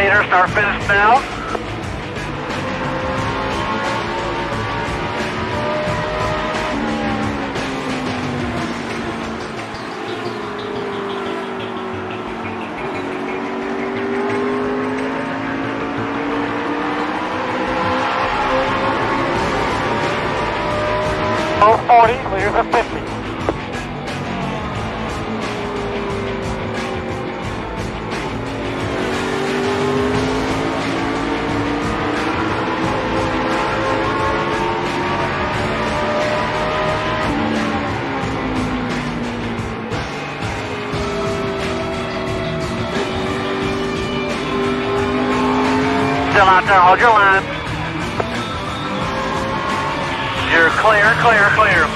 leader, start finish now. Oh, 40, clear for 50. Still out there, hold your line. You're clear, clear, clear.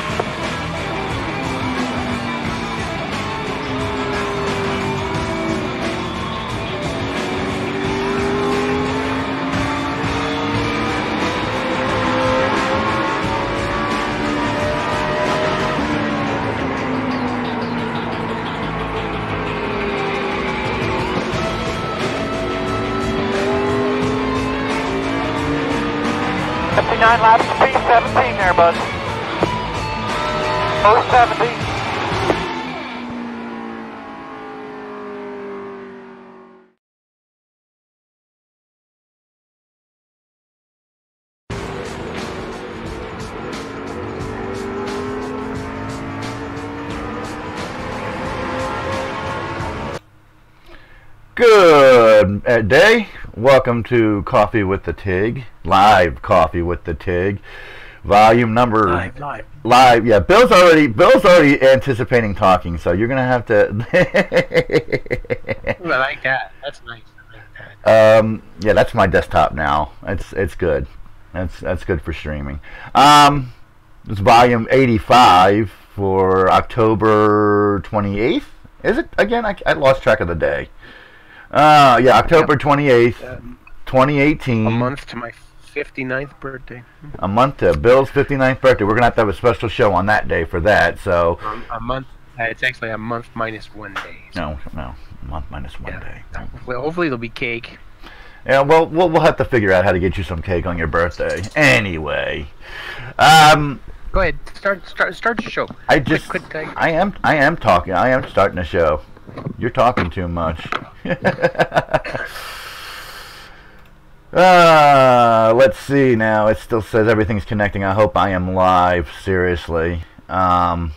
Laps, speed 17 there, bud. 070. Good day. Welcome to Coffee with the Tigg, live Coffee with the Tigg, volume number live. Yeah, Bill's already anticipating talking, so you're gonna have to. I like that. That's nice. I like that. Yeah, that's my desktop now. It's good. That's good for streaming. It's volume 85 for October 28th. Is it again? I lost track of the day. Yeah, October 28th, 2018. A month to my 59th birthday. A month to Bill's 59th birthday. We're going to have a special show on that day for that. So a month. It's actually a month minus 1 day. So. No, a month minus 1 day. Well, hopefully there'll be cake. Yeah, well, we'll have to figure out how to get you some cake on your birthday. Anyway, go ahead. Start the show. I am talking. I am starting the show. You're talking too much. Let's see now. It still says everything's connecting. I hope I am live. Seriously. I'm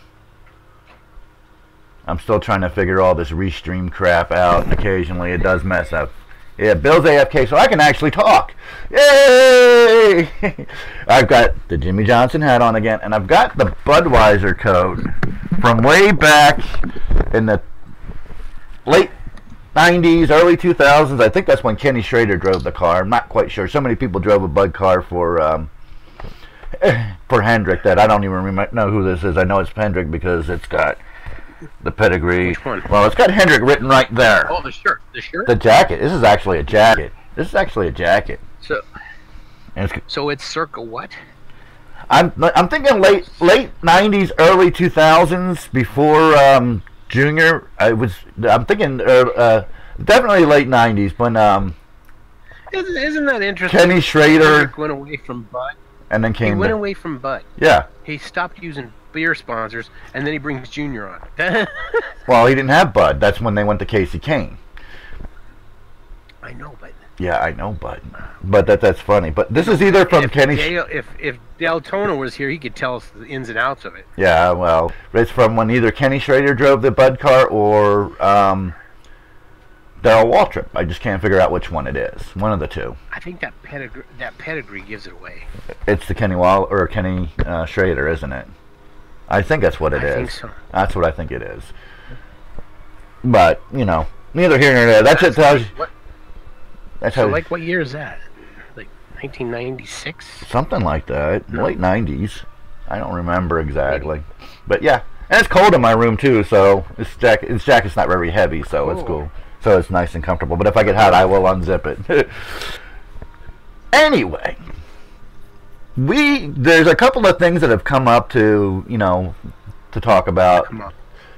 still trying to figure all this restream crap out, and occasionally it does mess up. Yeah, Bill's AFK, so I can actually talk. Yay! I've got the Jimmy Johnson hat on again, and I've got the Budweiser coat from way back in the late 90s, early 2000s. I think that's when Kenny Schrader drove the car. I'm not quite sure. So many people drove a Bud car for Hendrick that I don't even know who this is. I know it's Hendrick because it's got the pedigree. Which one? Well, it's got Hendrick written right there. Oh, the shirt. The shirt? The jacket. This is actually a jacket. So it's circa what? I'm thinking late 90s, early 2000s, before Junior. I'm thinking definitely late 90s when Isn't that interesting? Kenny Schrader went away from Bud, and then came. He went away from Bud. Yeah. He stopped using beer sponsors, and then he brings Junior on. Well, he didn't have Bud. That's when they went to Casey Kane. I know, but. Yeah, I know, but that's funny. But this is either from Kenny. If Del Tono was here, he could tell us the ins and outs of it. Yeah, well, it's from when either Kenny Schrader drove the Bud car or Darrell Waltrip. I just can't figure out which one it is. One of the two. I think that pedigree gives it away. It's the Kenny Schrader, isn't it? I think that's what it is. I think so. That's what I think it is. But neither here nor there. That's it. Tells you. That's so, like, what year is that? Like 1996? Something like that. No. Late 90s. I don't remember exactly. But yeah, and it's cold in my room too. So this jacket's not very heavy, so it's cool. So it's nice and comfortable. But if I get hot, I will unzip it. Anyway, there's a couple of things that have come up to talk about.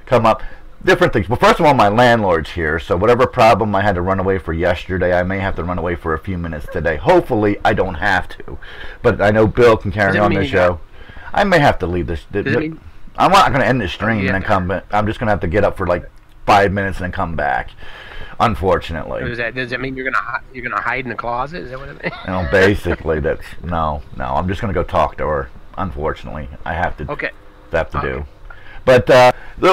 Come up. different things. Well, first of all, my landlord's here, so whatever problem I had to run away for yesterday, I may have to run away for a few minutes today. Hopefully, I don't have to. But I know Bill can carry on the show. I may have to leave this. I'm not going to end the stream and then come back. I'm just going to have to get up for like 5 minutes and then come back. Unfortunately. Does that mean you're gonna hide in the closet? Is that what it means? You know, basically, that's no. I'm just going to go talk to her. Unfortunately, I have to. Okay. Have to do. But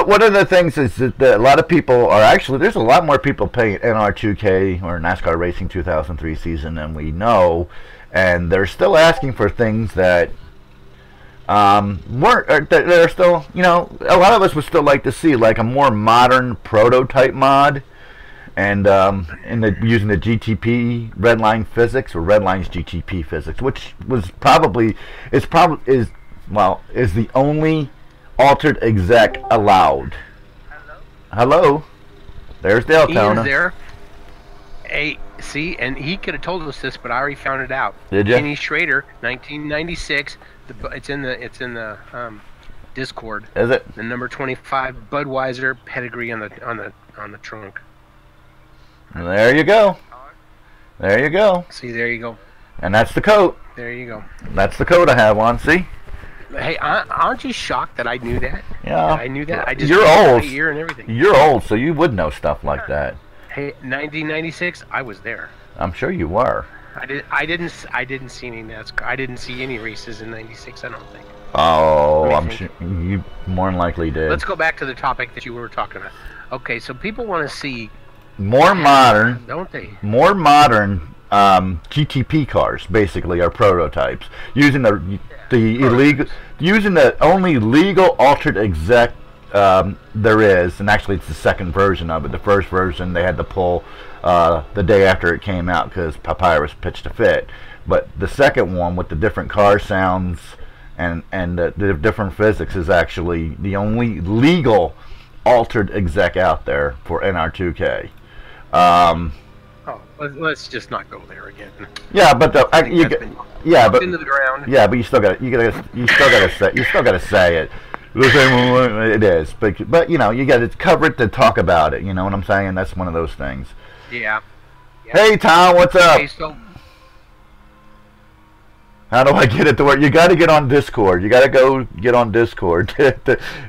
one of the things is that a lot of people are actually, there's a lot more people playing NR2K or NASCAR Racing 2003 season than we know, and they're still asking for things that weren't, that are still, you know, a lot of us would still like to see like a more modern prototype mod, and using the GTP Redline physics or Redline's GTP physics, which was is the only altered exec allowed. Hello. There's Deltona. Ian's there. Hey, see, and he could have told us this, but I already found it out. Did you? Kenny Schrader, 1996. It's in the Discord. Is it? The number 25 Budweiser pedigree on the trunk. There you go. There you go. See, there you go. And that's the coat. There you go. That's the coat I have on. See? Hey, aren't you shocked that I knew that? Yeah. I knew that. I just You're old. The year and everything. You're old, so you would know stuff like that. Hey, 1996, I was there. I'm sure you were. I didn't see any NASCAR. I didn't see any races in '96. I don't think. Oh, I'm sure you more than likely did. Let's go back to the topic that you were talking about. Okay, so people want to see more modern, don't they? More modern GTP cars, basically, are prototypes using the illegal, using the only legal altered exec there is, and actually it's the second version of it. The first version they had to pull the day after it came out because Papyrus pitched a fit. But the second one with the different car sounds and the different physics is actually the only legal altered exec out there for NR2K. Let's just not go there again. Yeah, but into the ground. Yeah, but you still got to say it. It is, but you know, you got to cover it to talk about it. You know what I'm saying? That's one of those things. Yeah. Hey Tom, what's up? Okay, so how do I get it to work? You got to get on Discord. You got to go get on Discord.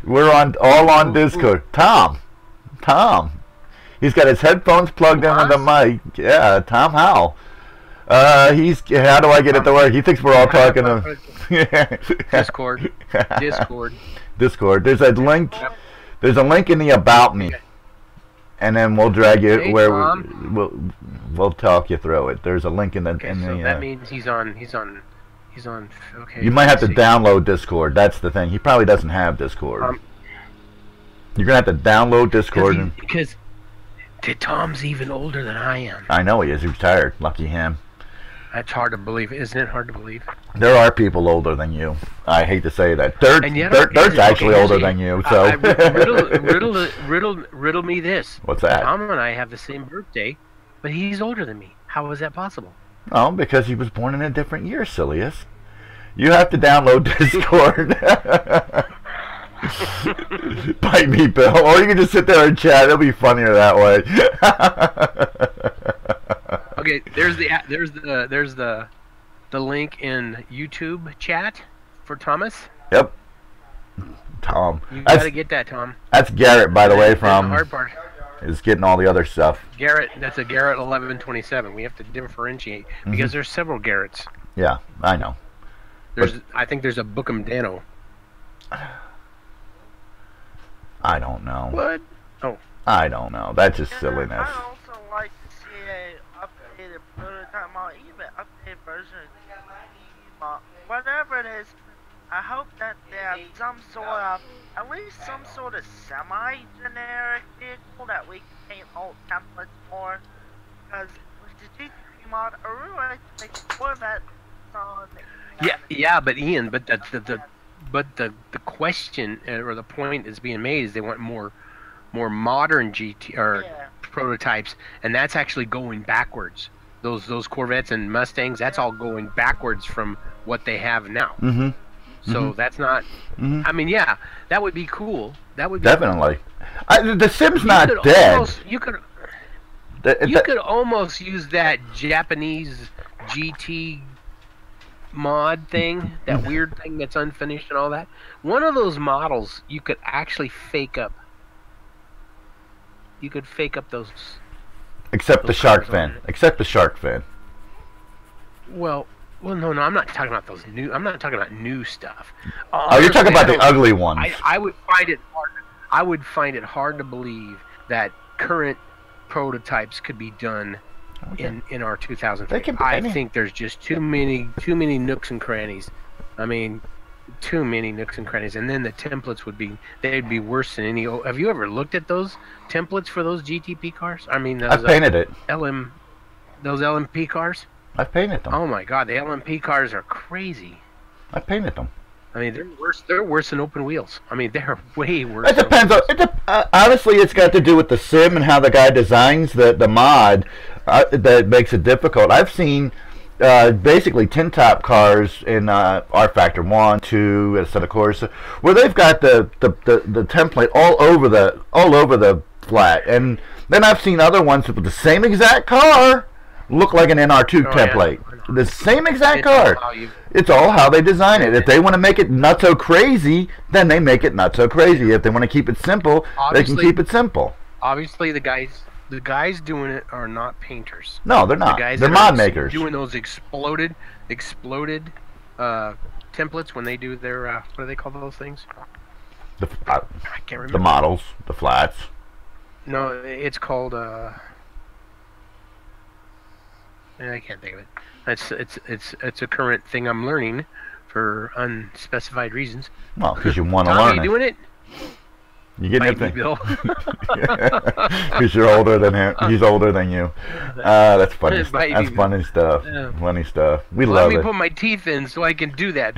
We're all on Discord. Tom, he's got his headphones plugged in with the mic. Yeah, Tom Howell. How do I get it to work? He thinks we're all talking to Discord. Discord. There's a link. There's a link in the About Me, and then we'll drag you where we'll talk you through it. There's a link in the. Okay, so that means he's on. Okay. You might have to download Discord. That's the thing. He probably doesn't have Discord. You're gonna have to download Discord because Tom's even older than I am. I know he is. He's retired. Lucky him. That's hard to believe, isn't it? Hard to believe. There are people older than you. I hate to say that. Dirt's actually older than you. So riddle me this. What's that? Tom and I have the same birthday, but he's older than me. How is that possible? Oh, because he was born in a different year, silliest. You have to download Discord. Bite me, Bill. Or you can just sit there and chat. It'll be funnier that way. Okay, there's the link in YouTube chat for Thomas. Yep. Tom. You gotta get that, Tom. That's Garrett, by the way, from the hard part. Is getting all the other stuff. Garrett, that's a Garrett 1127. We have to differentiate because there's several Garretts. Yeah, I know. I think there's a Bookham Dano. I don't know. What? Oh. I don't know. That's just silliness. I also like to see a updated prototype model, even updated version of the model. Whatever it is, I hope that they have some sort of, at least some sort of semi-generic vehicle that we can paint old templates for. Because with the GTP mod, I really like to make a Corvette on. Yeah, but Ian, but the question or the point is being made is they want more modern GT or prototypes, and that's actually going backwards. Those Corvettes and Mustangs, that's all going backwards from what they have now. So that's not. I mean, yeah, that would be cool. That would be Definitely. The Sim's You not could dead. almost- you could almost use that Japanese GT mod thing, that weird thing that's unfinished and all that. One of those models you could actually fake up. You could fake up those. Except the those shark cars on fin. it. Except the shark fin. Well, no, I'm not talking about those new. I'm not talking about new stuff. Oh, you're talking about the ugly ones. I would find it hard. I would find it hard to believe that current prototypes could be done in our 2003. I think there's just too many nooks and crannies. I mean, too many nooks and crannies, and then the templates they'd be worse than any. Have you ever looked at those templates for those GTP cars? I mean, those, I've painted it. Those LMP cars. I've painted them. Oh my God, the LMP cars are crazy. I painted them. I mean, they're worse. They're worse than open wheels. I mean, they're way worse. It depends. Honestly, it's got to do with the sim and how the guy designs the mod that makes it difficult. I've seen basically tin top cars in R Factor 1, 2, a set of course, where they've got the template all over the flat, and then I've seen other ones with the same exact car look like an NR2 template. Yeah. The same exact car. It's all how they design it. If they want to make it not so crazy, then they make it not so crazy. If they want to keep it simple, they can keep it simple. Obviously, the guys doing it are not painters. No, they're not. They're mod makers. Doing those exploded templates when they do their what do they call those things? I can't remember. The models, the flats. No, it's called. I can't think of it. It's a current thing I'm learning for unspecified reasons. Well, because you want to learn it. You doing it? You getting it, Bill? Because you're older than him. He's older than you. That's funny. That's funny stuff. Funny stuff. We love it. Let me put my teeth in so I can do that.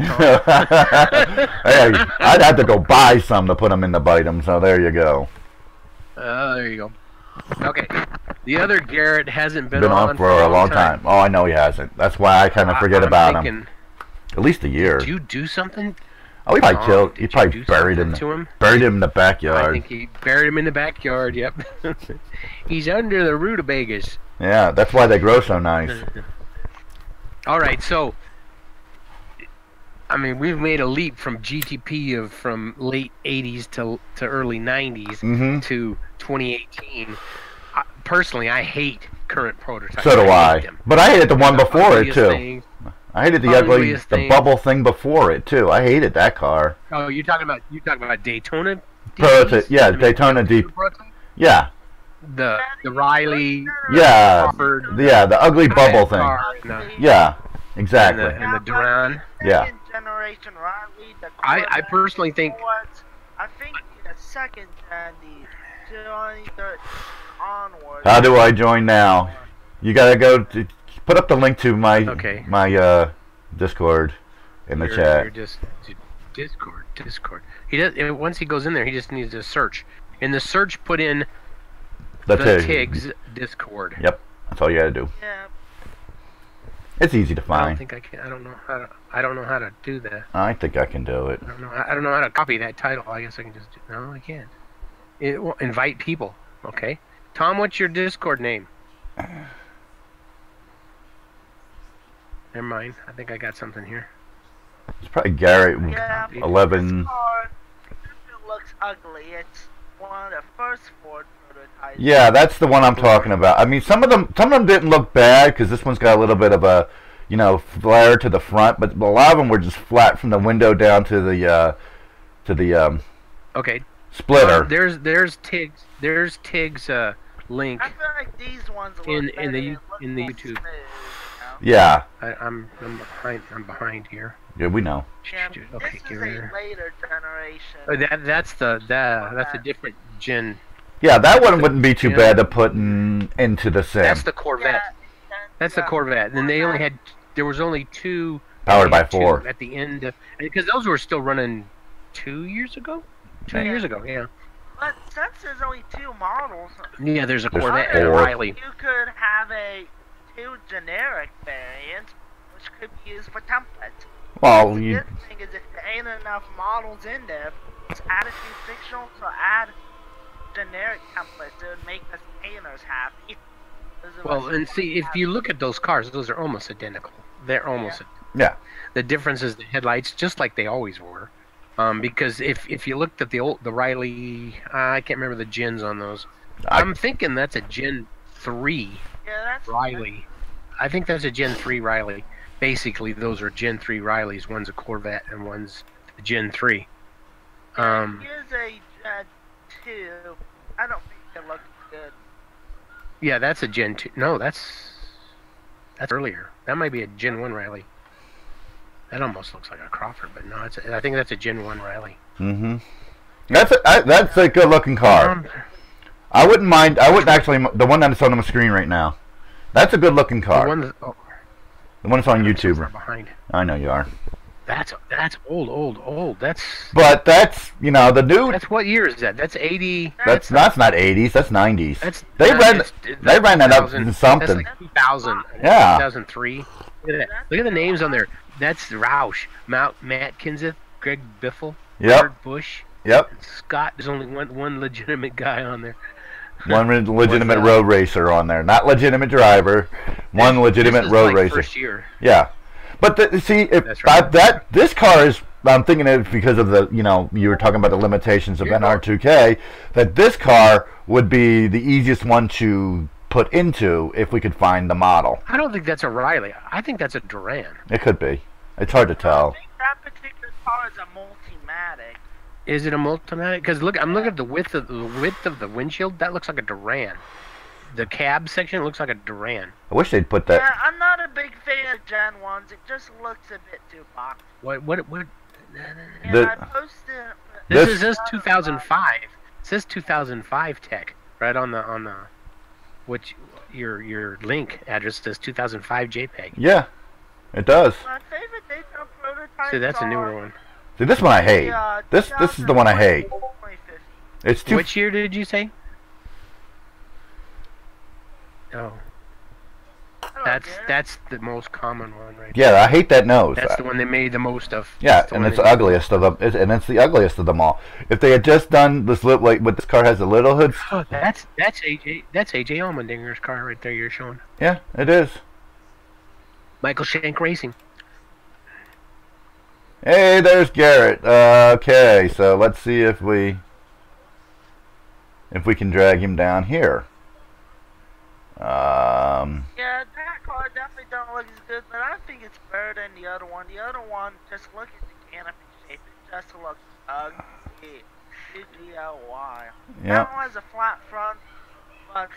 Hey, I'd have to go buy some to put them in to bite them. So there you go. There you go. Okay. The other Garrett hasn't been on for a long time. Oh, I know he hasn't. That's why I kind of forget about him. At least a year. Did you do something? Oh, he probably killed. He probably buried him in the backyard. I think he buried him in the backyard. Yep. He's under the rutabagas. Yeah, that's why they grow so nice. All right, so I mean, we've made a leap from GTP from late '80s to early '90s to 2018. Personally, I hate current prototypes. So do I. But I hated the one before it too. I hated the bubble thing before it too. I hated that car. Oh, you're talking about Daytona? Prototype, yeah, Daytona Deep. Yeah. The Riley. Yeah. The ugly bubble thing. Yeah, exactly. And the Duran. Yeah. Generation Riley. I personally think. I think the second gen, the 2013 onward. How do I join now? You gotta go to. Put up the link to my Discord in the chat. Discord. He does. Once he goes in there, he just needs to search. In the search, put in the Tigg's Discord. Yep, that's all you gotta do. Yeah. It's easy to find. I don't think I can. I don't know how to do that. I think I can do it. I don't know how to copy that title. I guess I can just. No, I can't. Invite people. Okay. Tom, what's your Discord name? Never mind. I think I got something here. It's probably Garrett 11. It looks ugly. It's one of the first Ford prototypes. Yeah, that's the one I'm talking about. I mean, some of them didn't look bad because this one's got a little bit of a, flare to the front, but a lot of them were just flat from the window down to the okay splitter. There's Tigg's link. I feel like these ones in the YouTube. Yeah. I'm behind here. Yeah, we know. Yeah, okay, this is a later generation. That's a different gen. Yeah, that one wouldn't be too bad to put into the sim. That's the Corvette. That's the Corvette. And there was only two. Powered by 4. At the end, because those were still running 2 years ago. 2 years ago, yeah. But since there's only 2 models. Yeah, there's a Corvette and a Riley. You could have 2 generic variants, which could be used for templates. Well, The you good thing is if there ain't enough models in there, just add a few fictional or add generic templates. It would make us painters happy. Well, and see, if you look at those cars, those are almost identical. They're almost. yeah. The difference is the headlights, just like they always were. Because if you looked at the Riley, I can't remember the gens on those. I'm thinking that's a Gen 3 Riley. I think that's a Gen 3 Riley. Basically, those are Gen 3 Rileys. One's a Corvette and one's a Gen 3. Here's a Gen 2. I don't think it looks good. Yeah, that's a Gen 2. No, that's earlier. That might be a Gen 1 Riley. That almost looks like a Crawford, but no, I think that's a Gen 1 Riley. Mm-hmm. That's a good-looking car. I wouldn't mind. I wouldn't actually. The one that's on the screen right now. That's a good-looking car. The one that's on YouTube. Right behind. I know you are. That's old. But that's the new. That's what year is that? That's 80. That's not 80s. That's 90s. They ran that up in something. That's like 2000. Yeah. 2003. Look at that. Look at the names on there. That's Roush, Matt Kenseth, Greg Biffle, Robert Bush. Yep. Scott. There's only one legitimate guy on there. One legitimate road racer on there, not legitimate driver. One legitimate road racer. First year. Yeah, but see, if this car is, I'm thinking it because of the, you were talking about the limitations of NR2K, that this car would be the easiest one to put into if we could find the model. I don't think that's a Riley. I think that's a Duran. It could be. It's hard to tell. I think that particular car is a multimatic. Is it a multimatic? Because look, I'm looking at the width of the windshield. That looks like a Duran. The cab section looks like a Duran. I wish they'd put that. Yeah, I'm not a big fan of Gen 1s. It just looks a bit too boxy. What? Yeah, I posted. This says 2005. It says 2005 tech right on the which your link address says 2005 JPEG. Yeah, it does. My favorite Daytona prototypes. See, that's a newer one. See, this one I hate. This is the one I hate. It's too. Which year did you say? Oh. That's the most common one, right? Yeah, I hate that nose. That's the one they made the most of. Yeah, and it's the ugliest of them. And it's the ugliest of them all. If they had just done this little, like, what this car has, the little hoods. Oh, that's AJ Allmendinger's car right there. You're showing. Yeah, it is. Michael Shank Racing. Hey, there's Garrett. Okay, so let's see if we can drag him down here. Yeah, that car definitely don't look as good, but I think it's better than the other one. The other one, just look at the canopy shape. It just looks ugly. CGLY. Yeah. That one has a flat front, but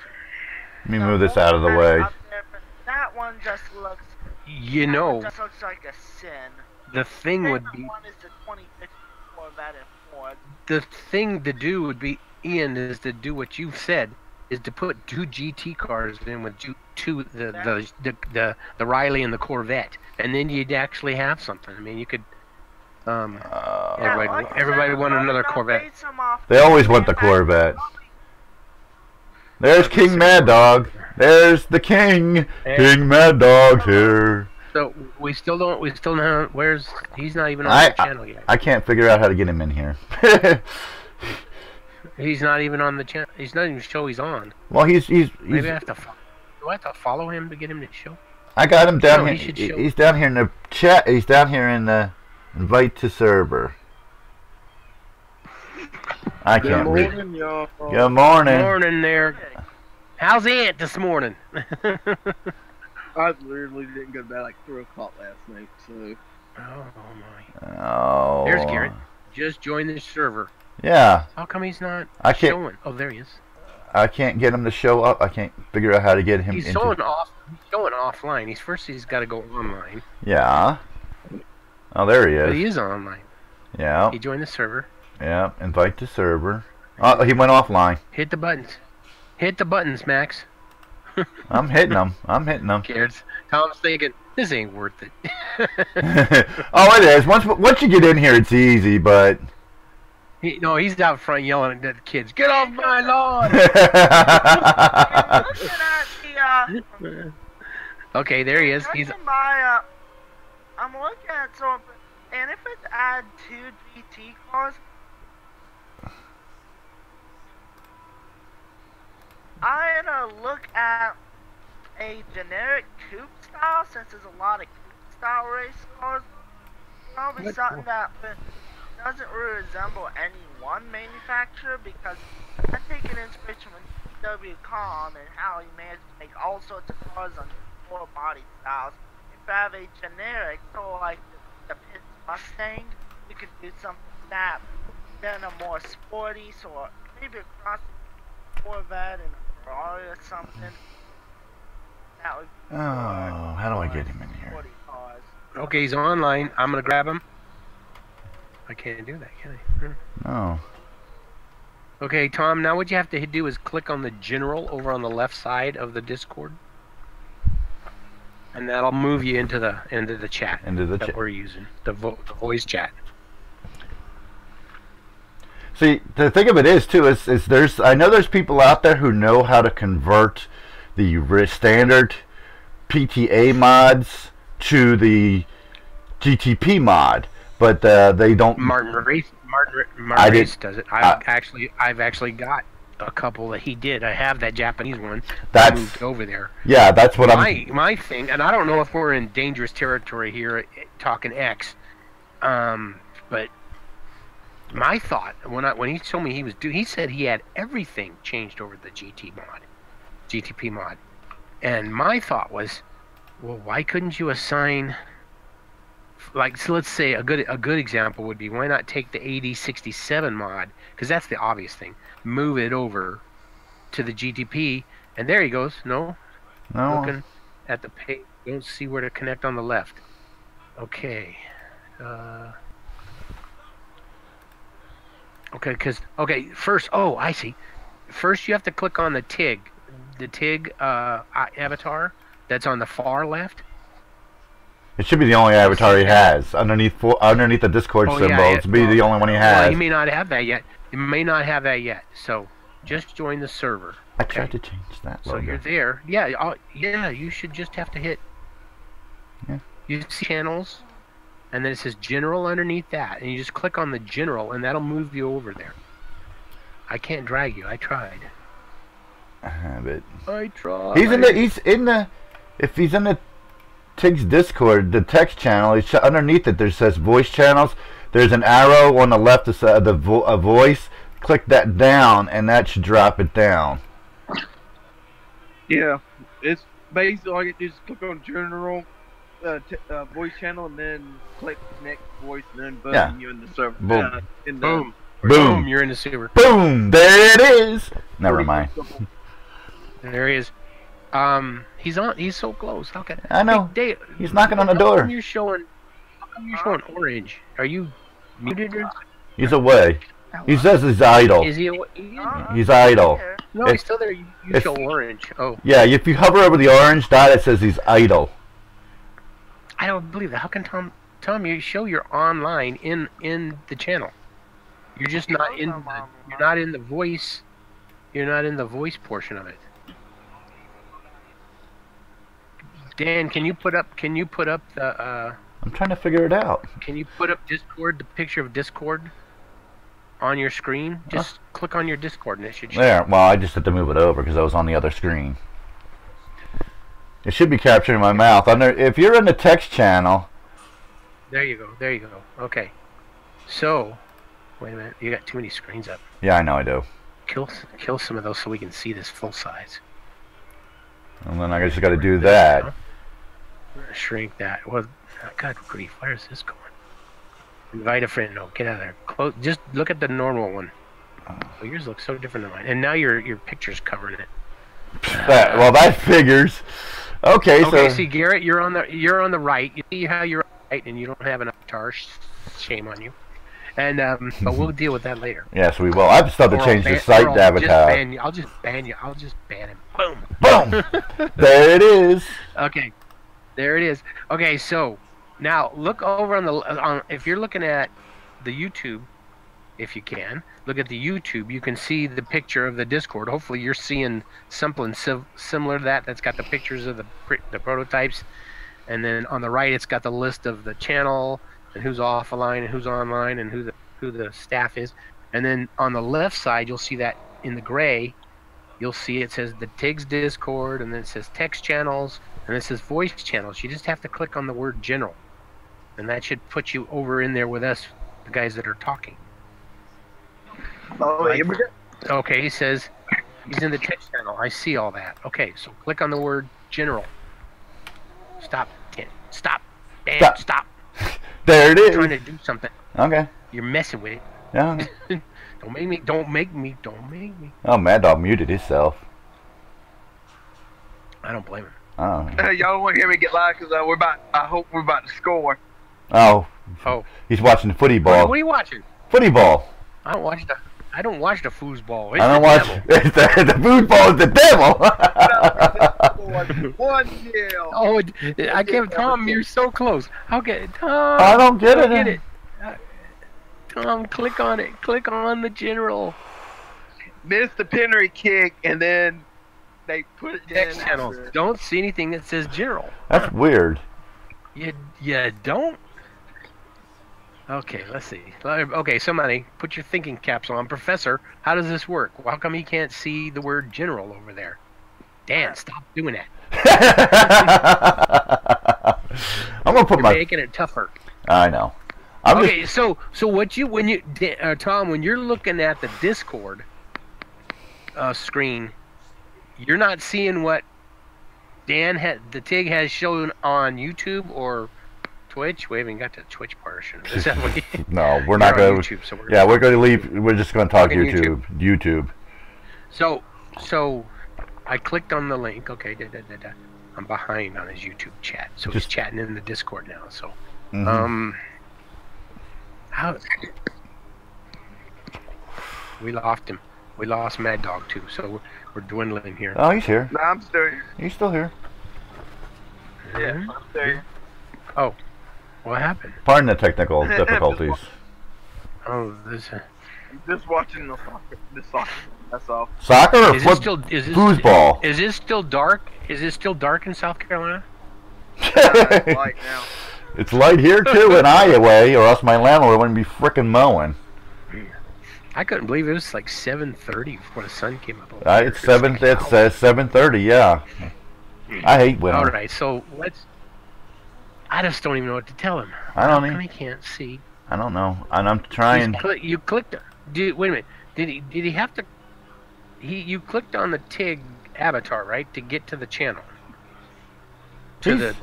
let me move this out of the way. That one just looks. Just looks like a sin. The thing would be. One is the 2015 Corvette and Ford. The thing to do would be, Ian, is to do what you've said, is to put two GT cars in with the Riley and the Corvette, and then you'd actually have something. I mean, you could. Everybody want another Corvette. They always want the Corvette. There's King Mad Dog. There's the King. King Mad Dog here. So we still don't. He's not even on the channel yet. I can't figure out how to get him in here. He's not even on the channel. He's not even show he's on. Well, he's Maybe I have to. Do I have to follow him to get him to show? I got him down here. He's down here in the chat. He's down here in the invite to server. I can't read. Good morning. Good morning there. How's Aunt this morning? I literally didn't go to bed like 3 o'clock last night, so. Oh my. Oh. There's Garrett. Just joined the server. Yeah. How come he's not showing? Oh, there he is. I can't get him to show up. I can't figure out how to get him. He's showing offline. He's got to go online. Yeah. Oh, there he is. But he is online. Yeah. He joined the server. Yeah. Invite to server. Oh, he went offline. Hit the buttons. Hit the buttons, Max. I'm hitting them. Garrett's. Tom's thinking, this ain't worth it. Oh, it is. Once you get in here, it's easy, but. He's out front yelling at the kids, "Get off my lawn!" Looking at Okay, there he is. I'm looking at And if it's add 2 GT cars, I'm gonna look at a generic coupe style, since there's a lot of coupe style race cars. Probably something that doesn't really resemble any one manufacturer, because I'm taking inspiration from TW.com and how he managed to make all sorts of cars on 4 body styles. If I have a generic, so like the Pitts Mustang, you could do something like that. Then a more sporty, so maybe a cross Corvette and a Ferrari or something. That would be how do I get him in here? sporty cars. Okay, he's online. I'm gonna grab him. I can't do that, can I? No. Okay, Tom. Now what you have to do is click on the general over on the left side of the Discord, and that'll move you into the chat. Into the that chat we're using the voice chat. See, the thing of it is too is there's I know there's people out there who know how to convert the standard PTA mods to the GTP mod, but they don't. Martin Race does it. I've actually got a couple that he did. I have that Japanese one. That's moved over there. Yeah, that's what my thing, and I don't know if we're in dangerous territory here talking X, but my thought when he told me he said he had everything changed over the GTP mod, and my thought was, well, why couldn't you assign? Like, so let's say a good example would be, why not take the AD67 mod, because that's the obvious thing, move it over to the GTP, and there he goes. No. Looking at the page, don't see where to connect on the left. Okay. First, I see. First you have to click on the Tigg avatar that's on the far left. It should be the only avatar he has underneath the Discord symbol. It should be the only one he has. Well, he may not have that yet. So just join the server. I tried to change that logo. So you're there. Yeah. You should just have to hit. Yeah. You see channels, and then it says general underneath that, and you just click on the general, and that'll move you over there. I can't drag you. I tried. I tried. If he's in the Tigg's Discord, the text channel, underneath it there says voice channels. There's an arrow on the left of a voice. Click that down, and that should drop it down. Yeah, it's basically all you do is click on general voice channel, and then click next voice, and then boom, you're in the server. Boom. Boom, you're in the server. Boom, there it is. Never mind. There he is. He's so close. How can I know? Dave, he's knocking on the door. How come you're showing orange? Are you muted? He's away. He says he's idle. Is he? He's idle. No, he's still there. You show orange. Oh. Yeah, if you hover over the orange dot, it says he's idle. I don't believe that. How can Tom, you show you're online in the channel? You're just not in the voice. You're not in the voice portion of it. Dan, can you put up the I'm trying to figure it out. Can you put up Discord, the picture of Discord on your screen? Just click on your Discord and it should show. There. Well, I just had to move it over because I was on the other screen. It should be capturing my mouth. If you're in the text channel. There you go. Okay. So, wait a minute. You got too many screens up. Yeah, I know I do. Kill some of those so we can see this full size. And then I just got to do that. I'm gonna shrink that. Well, God grief, where is this going? Invite a friend. No, get out of there. Close. Just look at the normal one. Oh, yours looks so different than mine. And now your picture's covering it. Well, that figures. Okay, so see, Garrett, you're on the right. You see how you're right, and you don't have an avatar. Shame on you. And but we'll deal with that later. Yes, we will. I've started to change the site avatar. I'll just ban you. I'll just ban him. Boom. Boom. There it is. Okay. There it is. Okay, so now look over on if you're looking at the YouTube, if you can look at the YouTube, you can see the picture of the Discord. Hopefully, you're seeing something similar to that. That's got the pictures of the prototypes, and then on the right, it's got the list of the channel. and who's off a line and who's online and who the staff is. And then on the left side, you'll see that in the gray, you'll see it says the Tigg's Discord, and then it says text channels, and it says voice channels. You just have to click on the word general, and that should put you over in there with us, the guys that are talking. Oh, here we go. Okay, he says he's in the text channel. I see all that. Okay, so click on the word general. Stop. Stop. Dan, stop. There it I'm is. trying to do something. Okay. You're messing with it. Yeah. Don't make me. Oh, Mad Dog muted himself. I don't blame him. Oh. Y'all don't want to hear me get loud because I hope we're about to score. Oh. Oh. He's watching the footy ball. What are you watching? Footy ball. I don't watch the foosball. I don't watch. The foosball is the devil. 1-0. Oh, I can't. Tom, you're so close. How get Tom? I don't get it. Get it. Tom, click on it. Click on the general. Missed the penalty kick, and then they put it Text in. channels. Don't see anything that says general. That's weird. You don't. Okay, let's see. Okay, somebody put your thinking caps on. Professor, how does this work? How come he can't see the word general over there? Dan, stop doing that. I'm gonna put You're making it tougher. I know. Okay, so what Tom, when you're looking at the Discord screen, you're not seeing what the Tigg has shown on YouTube or Twitch. We haven't got to the Twitch portion. Is that what No, we're not going to. YouTube, so we're we're going to leave. We're just going to talk Talking YouTube. So I clicked on the link. Okay, I'm behind on his YouTube chat, so he's chatting in the Discord now. So, how we lost him. We lost Mad Dog too, so we're dwindling here. Oh, he's here. No, I'm still here. He's still here. Yeah, I'm still here. Oh, what happened? Pardon the technical difficulties. Oh, this. I'm just watching the soccer. That's all. Soccer or foosball? foosball? Is this still dark? Is it still dark in South Carolina? It's light now. It's light here too in Iowa, or else my landlord wouldn't be frickin' mowing. I couldn't believe it was like 7:30 before the sun came up. It's 7:30. Yeah. I hate winter. All right, so let's. I just don't even know what to tell him. I don't How come even. he can't see? I don't know, and I'm trying. You clicked. Wait a minute. Did he have to? You clicked on the Tigg avatar, right, to get to the channel. To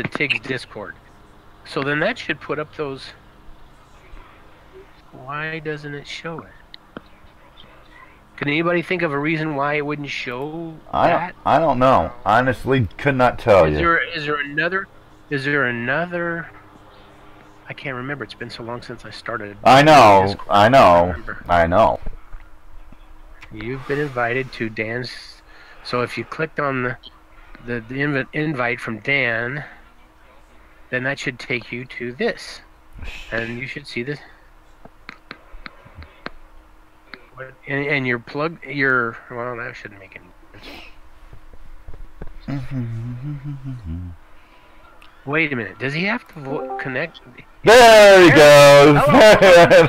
Tigg's Discord. So then that should put up those. Why doesn't it show it? Can anybody think of a reason why it wouldn't show that? I don't know. Honestly, could not tell you. Is there another? I can't remember. It's been so long since I started. I know. You've been invited to Dan's. So if you clicked on the invite from Dan, then that should take you to this, and you should see this. And your well, that shouldn't make any sense. Wait a minute. Does he have to connect? There he goes.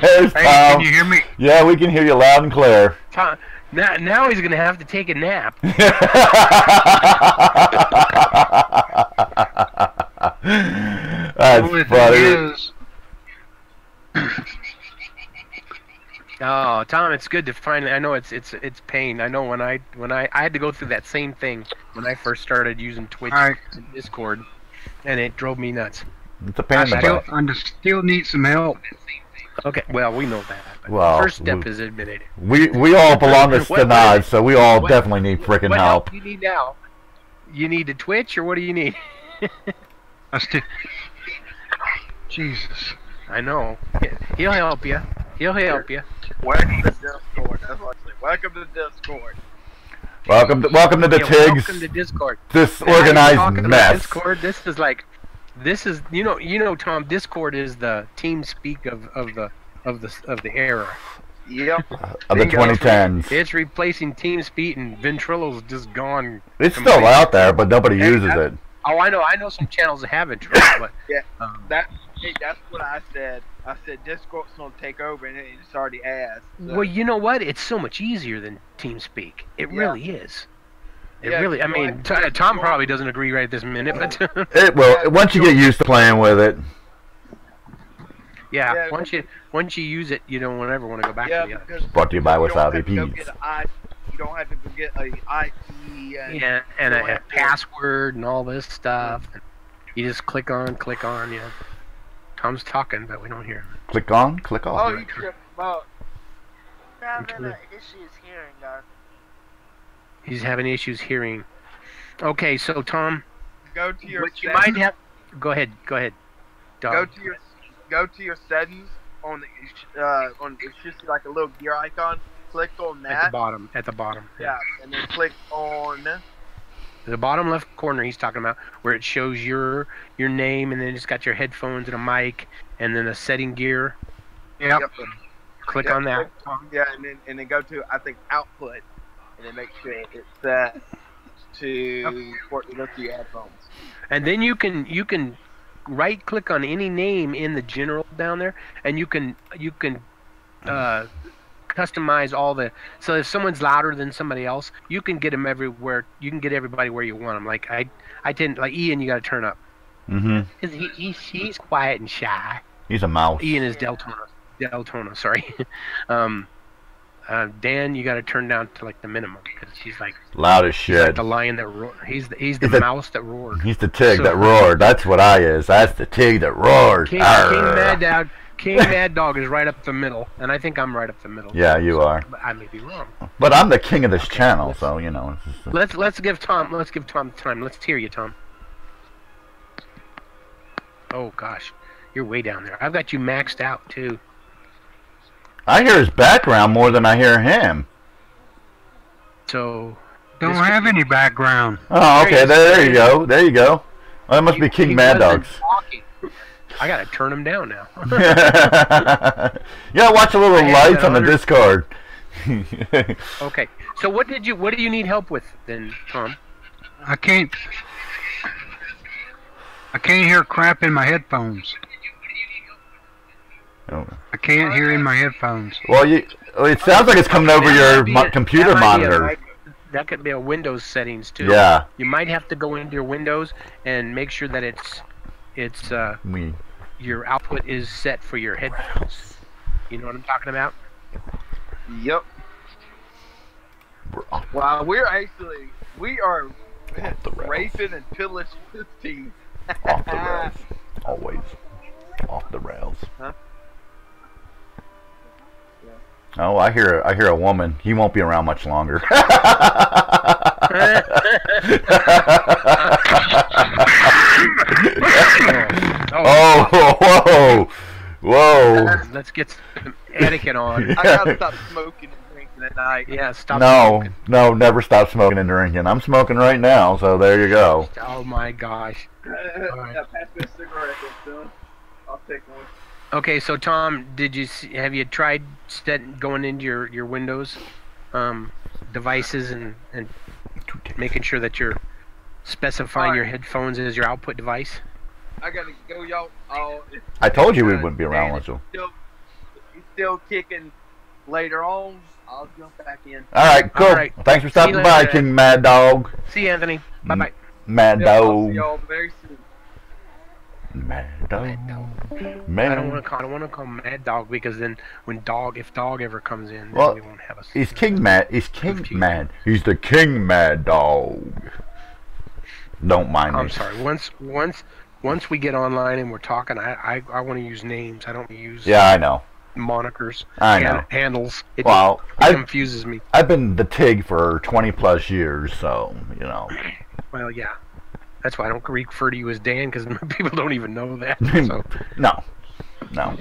There's Tom. Hey, can you hear me? Yeah, we can hear you loud and clear. Tom, now he's gonna have to take a nap. That's funny. Oh, Tom, it's good to finally. I know it's pain. I know when I had to go through that same thing when I first started using Twitch and Discord, and it drove me nuts. It's a pain in the butt. I still need some help. Okay, well, we know that. But Well, the first step is admitting it. We all belong to What- Stenod, so we all what- definitely need freaking What help. do you need now? You need to Twitch, or what do you need? I still. Jesus. I know. He'll help you. He'll help you. Welcome to Discord. That's what I say. Welcome to Discord. Welcome to the Yeah, Tiggs. welcome to Discord. Disorganized Talking about mess. Discord. This is you know Tom. Discord is the team speak of the era. Yep. Of the 2010s. It's replacing TeamSpeak, and Ventrilo's just gone. It's still out there, but nobody uses it. Oh, I know. I know some channels that have intros, but Yeah, that's what I said. I said Discord's gonna take over, and it's already has. So. well, you know what? It's so much easier than TeamSpeak. It really is. It Yeah, really. I go mean, ahead. Tom probably doesn't agree right this minute, but It will once you get used to playing with it. yeah, once you use it, you don't ever want to go back to the others. Brought to you by you don't have Wasabi to go Peas. get an I- You don't have to go get a IP. Yeah, and you a don't have to- password and all this stuff. You just click on. You know. Tom's talking, but we don't hear him. Click on, click off. Oh, you tripped about. Having issues hearing us. He's having issues hearing. Okay, so Tom, Go to your. what you settings. might have. Go ahead, dog. Go to your settings on it's just like a little gear icon. Click on At that. the bottom. Yeah, and then click on. The bottom left corner he's talking about, where it shows your name, and then it's got your headphones and a mic, and then a setting gear. Yep. Click Yeah, on that. Yeah, and then go to I think output, and then make sure it's set to go to your headphones. And then you can right click on any name in the general down there, and you can customize all the. So if someone's louder than somebody else, you can get them everywhere. You can get everybody where you want them. Like I tend like Ian, you got to turn up. Mhm. Cause he's quiet and shy. He's a mouse. Ian is Deltona, sorry. Dan, you got to turn down to like the minimum because he's like Loud as he's like shit. the lion that roared. He's the mouse that roared. He's the Tigg So- that roared. That's what I is. That's the Tigg that roared. King Arr. Mad Dog is right up the middle, and I think I'm right up the middle. Yeah, you are. But I may be wrong. But I'm the king of this channel, so you know. It's just, Let's give Tom time. Let's hear you, Tom. Oh gosh, you're way down there. I've got you maxed out too. I hear his background more than I hear him. So Don't this have could be- any background. Oh, okay. There There he you is. go. There you go. Well, that must be King he Mad wasn't Dogs. talking. I gotta turn him down now. Yeah, watch a little I had lights that on the 100 Discord. Okay. So what do you need help with then, Tom? I can't hear crap in my headphones. Oh. I can't hear in my headphones. Well, it sounds like it's coming over your computer That might be a- monitor. That could be a Windows settings too. Yeah. You might have to go into your Windows and make sure that your output is set for your headphones. You know what I'm talking about? Yep. Wow, we are Off the rails. raping and pillaging this team. Off the rails. Always. Off the rails. Huh? Oh, I hear a woman. He won't be around much longer. Oh, whoa. Let's get some etiquette on. I gotta stop smoking and drinking at night. Yeah, stop. No, smoking. no, never stop smoking and drinking. I'm smoking right now, so there you go. Oh my gosh. right. Yeah, pass me a cigarette, Dylan. I'll take one. Okay, so Tom, have you tried going into your Windows devices and making sure that you're specifying your headphones as your output device? I gotta go, y'all. I told you we wouldn't be around with you. He's still kicking later on. I'll jump back in. All right, cool. All right. Thanks for See you stopping by, later. King Mad Dog. See you, Anthony. Bye bye. Mad Yep, I'll Dog. see y'all very soon. Mad Dog. I don't Man. want to call him Mad Dog because then if Dog ever comes in, then Well, we won't have us. He's King Mad. He's King Mad. He's the King Mad Dog. Don't mind I'm me. sorry. Once we get online and we're talking, I want to use names. I don't use Yeah, I know. monikers. I know. Handles. It Well, confuses me. I've been the Tigg for 20 plus years, so you know. Well, yeah. That's why I don't refer to you as Dan because people don't even know that. So. No. So,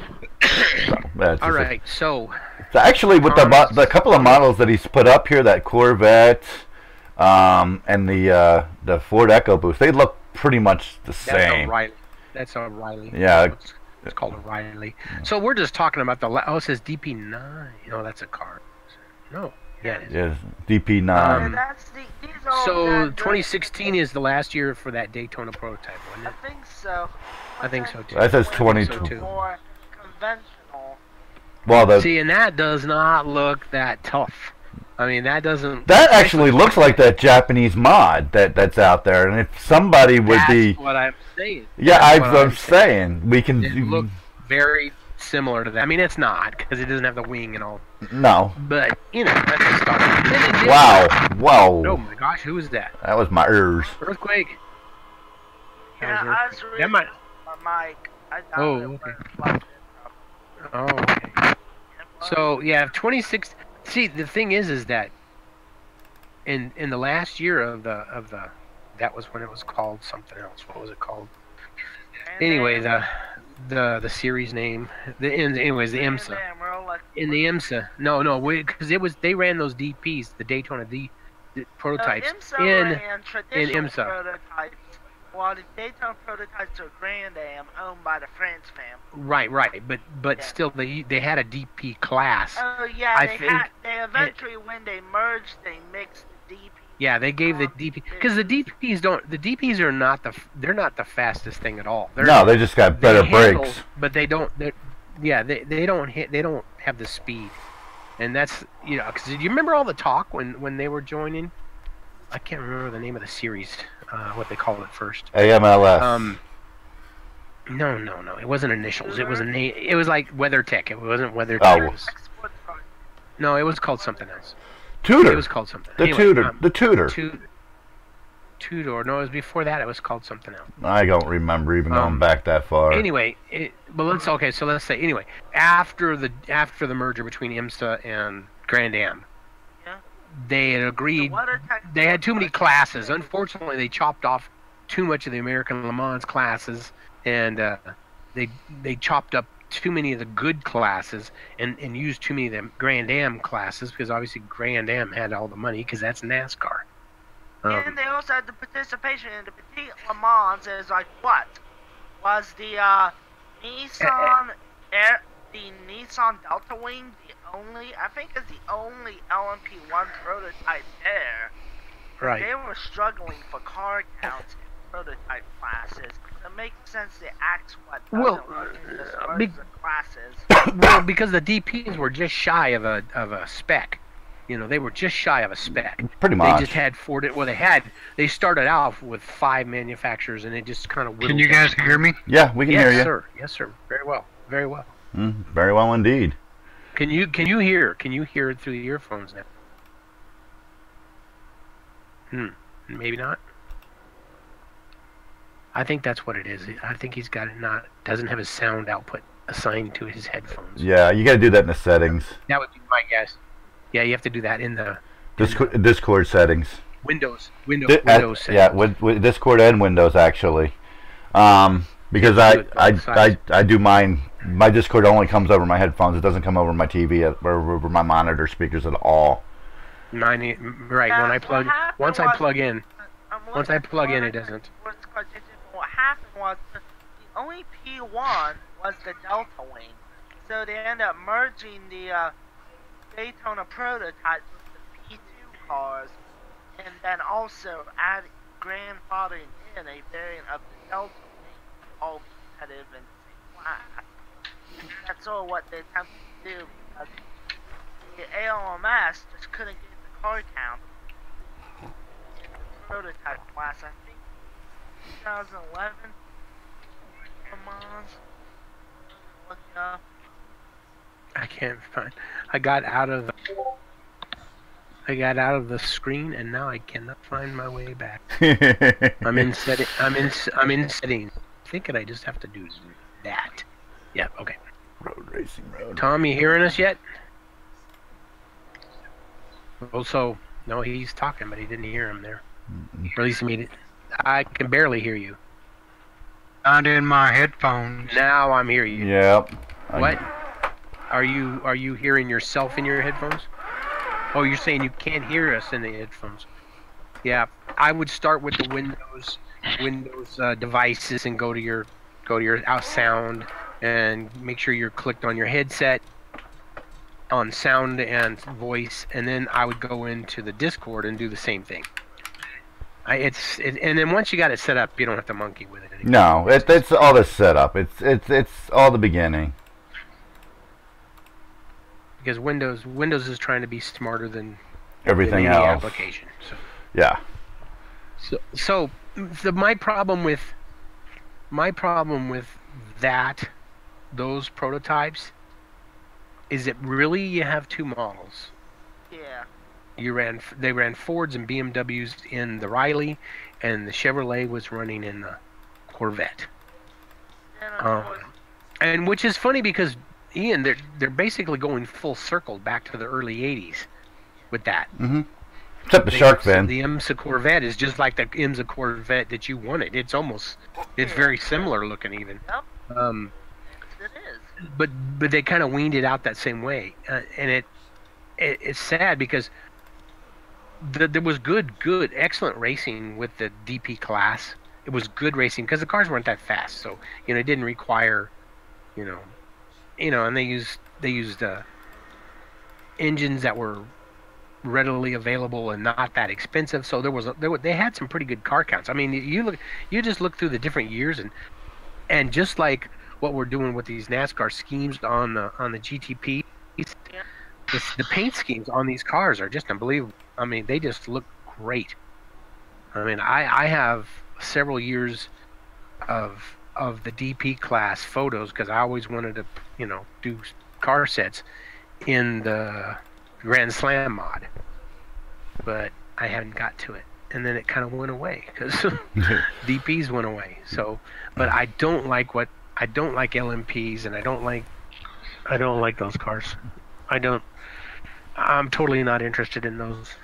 that's All just right. So actually, with the couple of models that he's put up here, that Corvette, and the Ford EcoBoost, they look pretty much the same. That's a Riley. Yeah. It's called a Riley. So we're just talking about it says DP9. No, that's a car. No. Yeah, it is. Yes, DP9. And these are So that 2016 is the last year for that Daytona prototype, wasn't I it? think so. I think so too. That says So 22. too. More conventional. Well, See, and that does not look that tough. I mean, that doesn't. that actually looks like that Japanese mod that's out there, and if somebody would That's be, what I'm saying. yeah, That's what I'm saying we can. It looked very similar to that. I mean, it's not because it doesn't have the wing and all. No. But you know, that's the start. Wow. Whoa. Oh my gosh, who was that? That was my ears. Earthquake. Yeah, I was reading might. my mic. I thought Oh, it okay. was plugged in. Oh, okay. So yeah, 26. See, the thing is that in the last year of the that was when it was called something else. What was it called? Anyway, the series name. The IMSA. In the IMSA. No, because they ran those DPs, the Daytona the prototypes in IMSA. Prototypes, while the Daytona prototypes are Grand Am, owned by the France family. Right, but Yeah. still they had a DP class. Oh yeah, I they think eventually when they merged, they mixed the DP. Yeah, they gave the DP because the DPs are not they're not the fastest thing at all. No, they just got better handle, brakes. but they don't they don't have the speed, and that's because do you remember all the talk when they were joining? I can't remember the name of the series, what they called it first. AMLS. No, it wasn't initials. It was a name. It was like WeatherTech. It wasn't WeatherTech. Oh. It was, no, it was called something else. Tutor. It was called something. The Anyway, tutor. The tutor. Tudor. No, it was before that. It was called something else. I don't remember even going back that far. Anyway, so let's say anyway after the merger between IMSA and Grand Am, Yeah. they had agreed. They had too many classes. Unfortunately, they chopped off too much of the American Le Mans classes, and they chopped up too many of the good classes and used too many of the Grand Am classes because obviously Grand Am had all the money because that's NASCAR. And they also had the participation in the Petit Le Mans. Is like what was the Nissan the Nissan Delta Wing the only? I think it's the only LMP1 prototype there. Right. They were struggling for car counts in prototype classes. It makes sense to axe what doesn't work in the classes. Well, because the DPs were just shy of a spec. They were just shy of a spec. Pretty much. They just had they started out with 5 manufacturers and they just kind of Can you guys hear me? Yeah, we can hear you. Yes, sir. Very well. Very well. Very well indeed. Can you hear it through the earphones now? Maybe not. I think that's what it is. I think he's got it doesn't have his sound output assigned to his headphones. Yeah, you got to do that in the settings. That would be my guess. Yeah, you have to do that in the Discord settings. Windows settings. Yeah, with Discord and Windows actually. Because I do mine. My Discord only comes over my headphones. It doesn't come over my TV or over my monitor speakers at all. Right. When I plug, once I plug in, it doesn't. What happened was the only P1 was the Delta Wing, so they ended up merging the Daytona prototypes with the P2 cars, and then also grandfathering in a variant of the Delta Wing, all competitive in the same class. That's all what they attempted to do because the ALMS just couldn't get the car count in the prototype class. I think 2011 Le Mans. Look it up. I can't find. I got out of the screen and now I cannot find my way back. I'm in settings. Thinking I just have to do that. Yeah. Okay. Road racing road. Tom, you hearing us yet? Also, no, he's talking, but he didn't hear him there. Or at least I can barely hear you. Not in my headphones. Now I'm hearing you. Yep. What? Are you hearing yourself in your headphones? Oh, you're saying you can't hear us in the headphones. Yeah, I would start with the Windows devices and go to your out sound and make sure you're clicked on your headset. on sound and voice, and then I would go into the Discord and do the same thing. And then once you got it set up, you don't have to monkey with it anymore. No, it's all the setup. It's all the beginning. Because Windows is trying to be smarter than Everything any else. application. So. Yeah. So my problem with those prototypes is that really you have two models. Yeah. They ran Fords and BMWs in the Riley, and the Chevrolet was running in the Corvette. And which is funny because Ian, they're basically going full circle back to the early '80s with that. Mm-hmm. Except the shark fin. The IMSA Corvette is just like the IMSA Corvette that you wanted. It's very similar looking even. Yep. It is. But they kind of weaned it out that same way, and it's sad because there was excellent racing with the DP class. It was good racing because the cars weren't that fast, so it didn't require, and they used engines that were readily available and not that expensive. So they had some pretty good car counts. I mean, you just look through the different years and just like what we're doing with these NASCAR schemes on the GTP, the paint schemes on these cars are just unbelievable. I mean, they just look great. I mean, I have several years of the DP class photos because I always wanted to, do car sets in the Grand Slam mod, but I hadn't got to it, and then it kind of went away because DPs went away. So, but I don't like LMPs, and I don't like those cars. I'm totally not interested in those.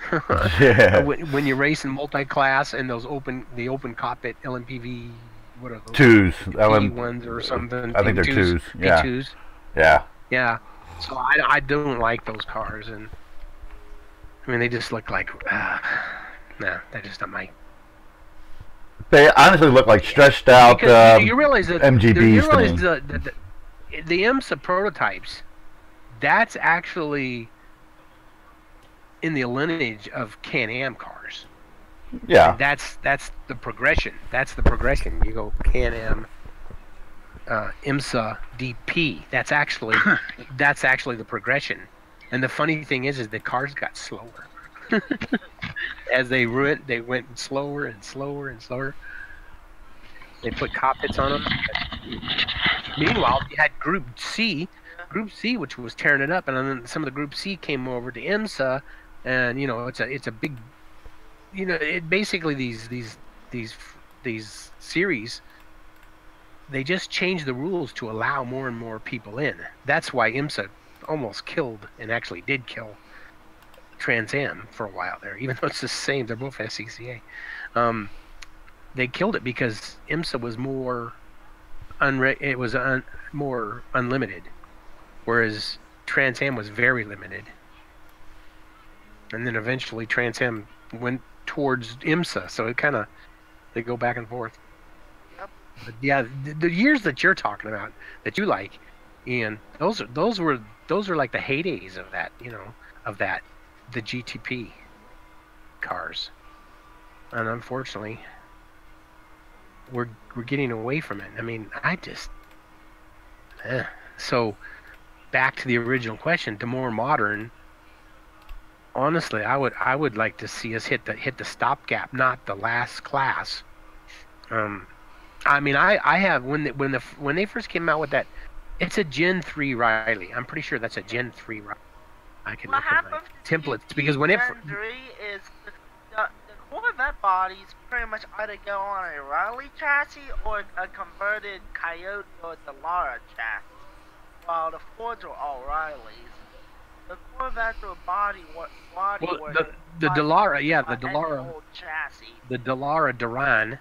Yeah. When you race in multi-class and the open cockpit LMPV, what are those? Twos. P1s or something. I think they're twos. Yeah. P2s. Yeah. Yeah. So I don't like those cars, and I mean they just look like they're just not my. They honestly look like stretched out you realize that MGBs to me. The IMSA prototypes, that's actually in the lineage of Can-Am cars. Yeah. And that's the progression. That's the progression. You go Can-Am, IMSA, DP. That's actually the progression. And the funny thing is the cars got slower. As they went slower and slower and slower. They put cockpits on them. Meanwhile, you had Group C, which was tearing it up, and then some of the Group C came over to IMSA, and it's a big, it basically these series. They just changed the rules to allow more and more people in. That's why IMSA almost killed, and actually did kill, Trans Am for a while there, even though it's the same. They're both SCCA. They killed it because IMSA was more more unlimited, whereas Trans Am was very limited. And then eventually Trans Am went towards IMSA, so they go back and forth. Yep. But yeah, the years that you're talking about that you like, Ian, those were like the heydays of that, the GTP cars, and unfortunately, we're getting away from it. I mean, so back to the original question, to more modern. Honestly, I would like to see us hit the stopgap, not the last class. I mean, I have when they first came out with that, it's a Gen 3 Riley. I'm pretty sure that's a Gen 3 Riley. I can look at my templates because when Gen 3 is the Corvette bodies pretty much either go on a Riley chassis or a converted Coyote or Delara chassis, while the Fords are all Rileys. The Corvettes were the Delara, old chassis. The Delara Duran,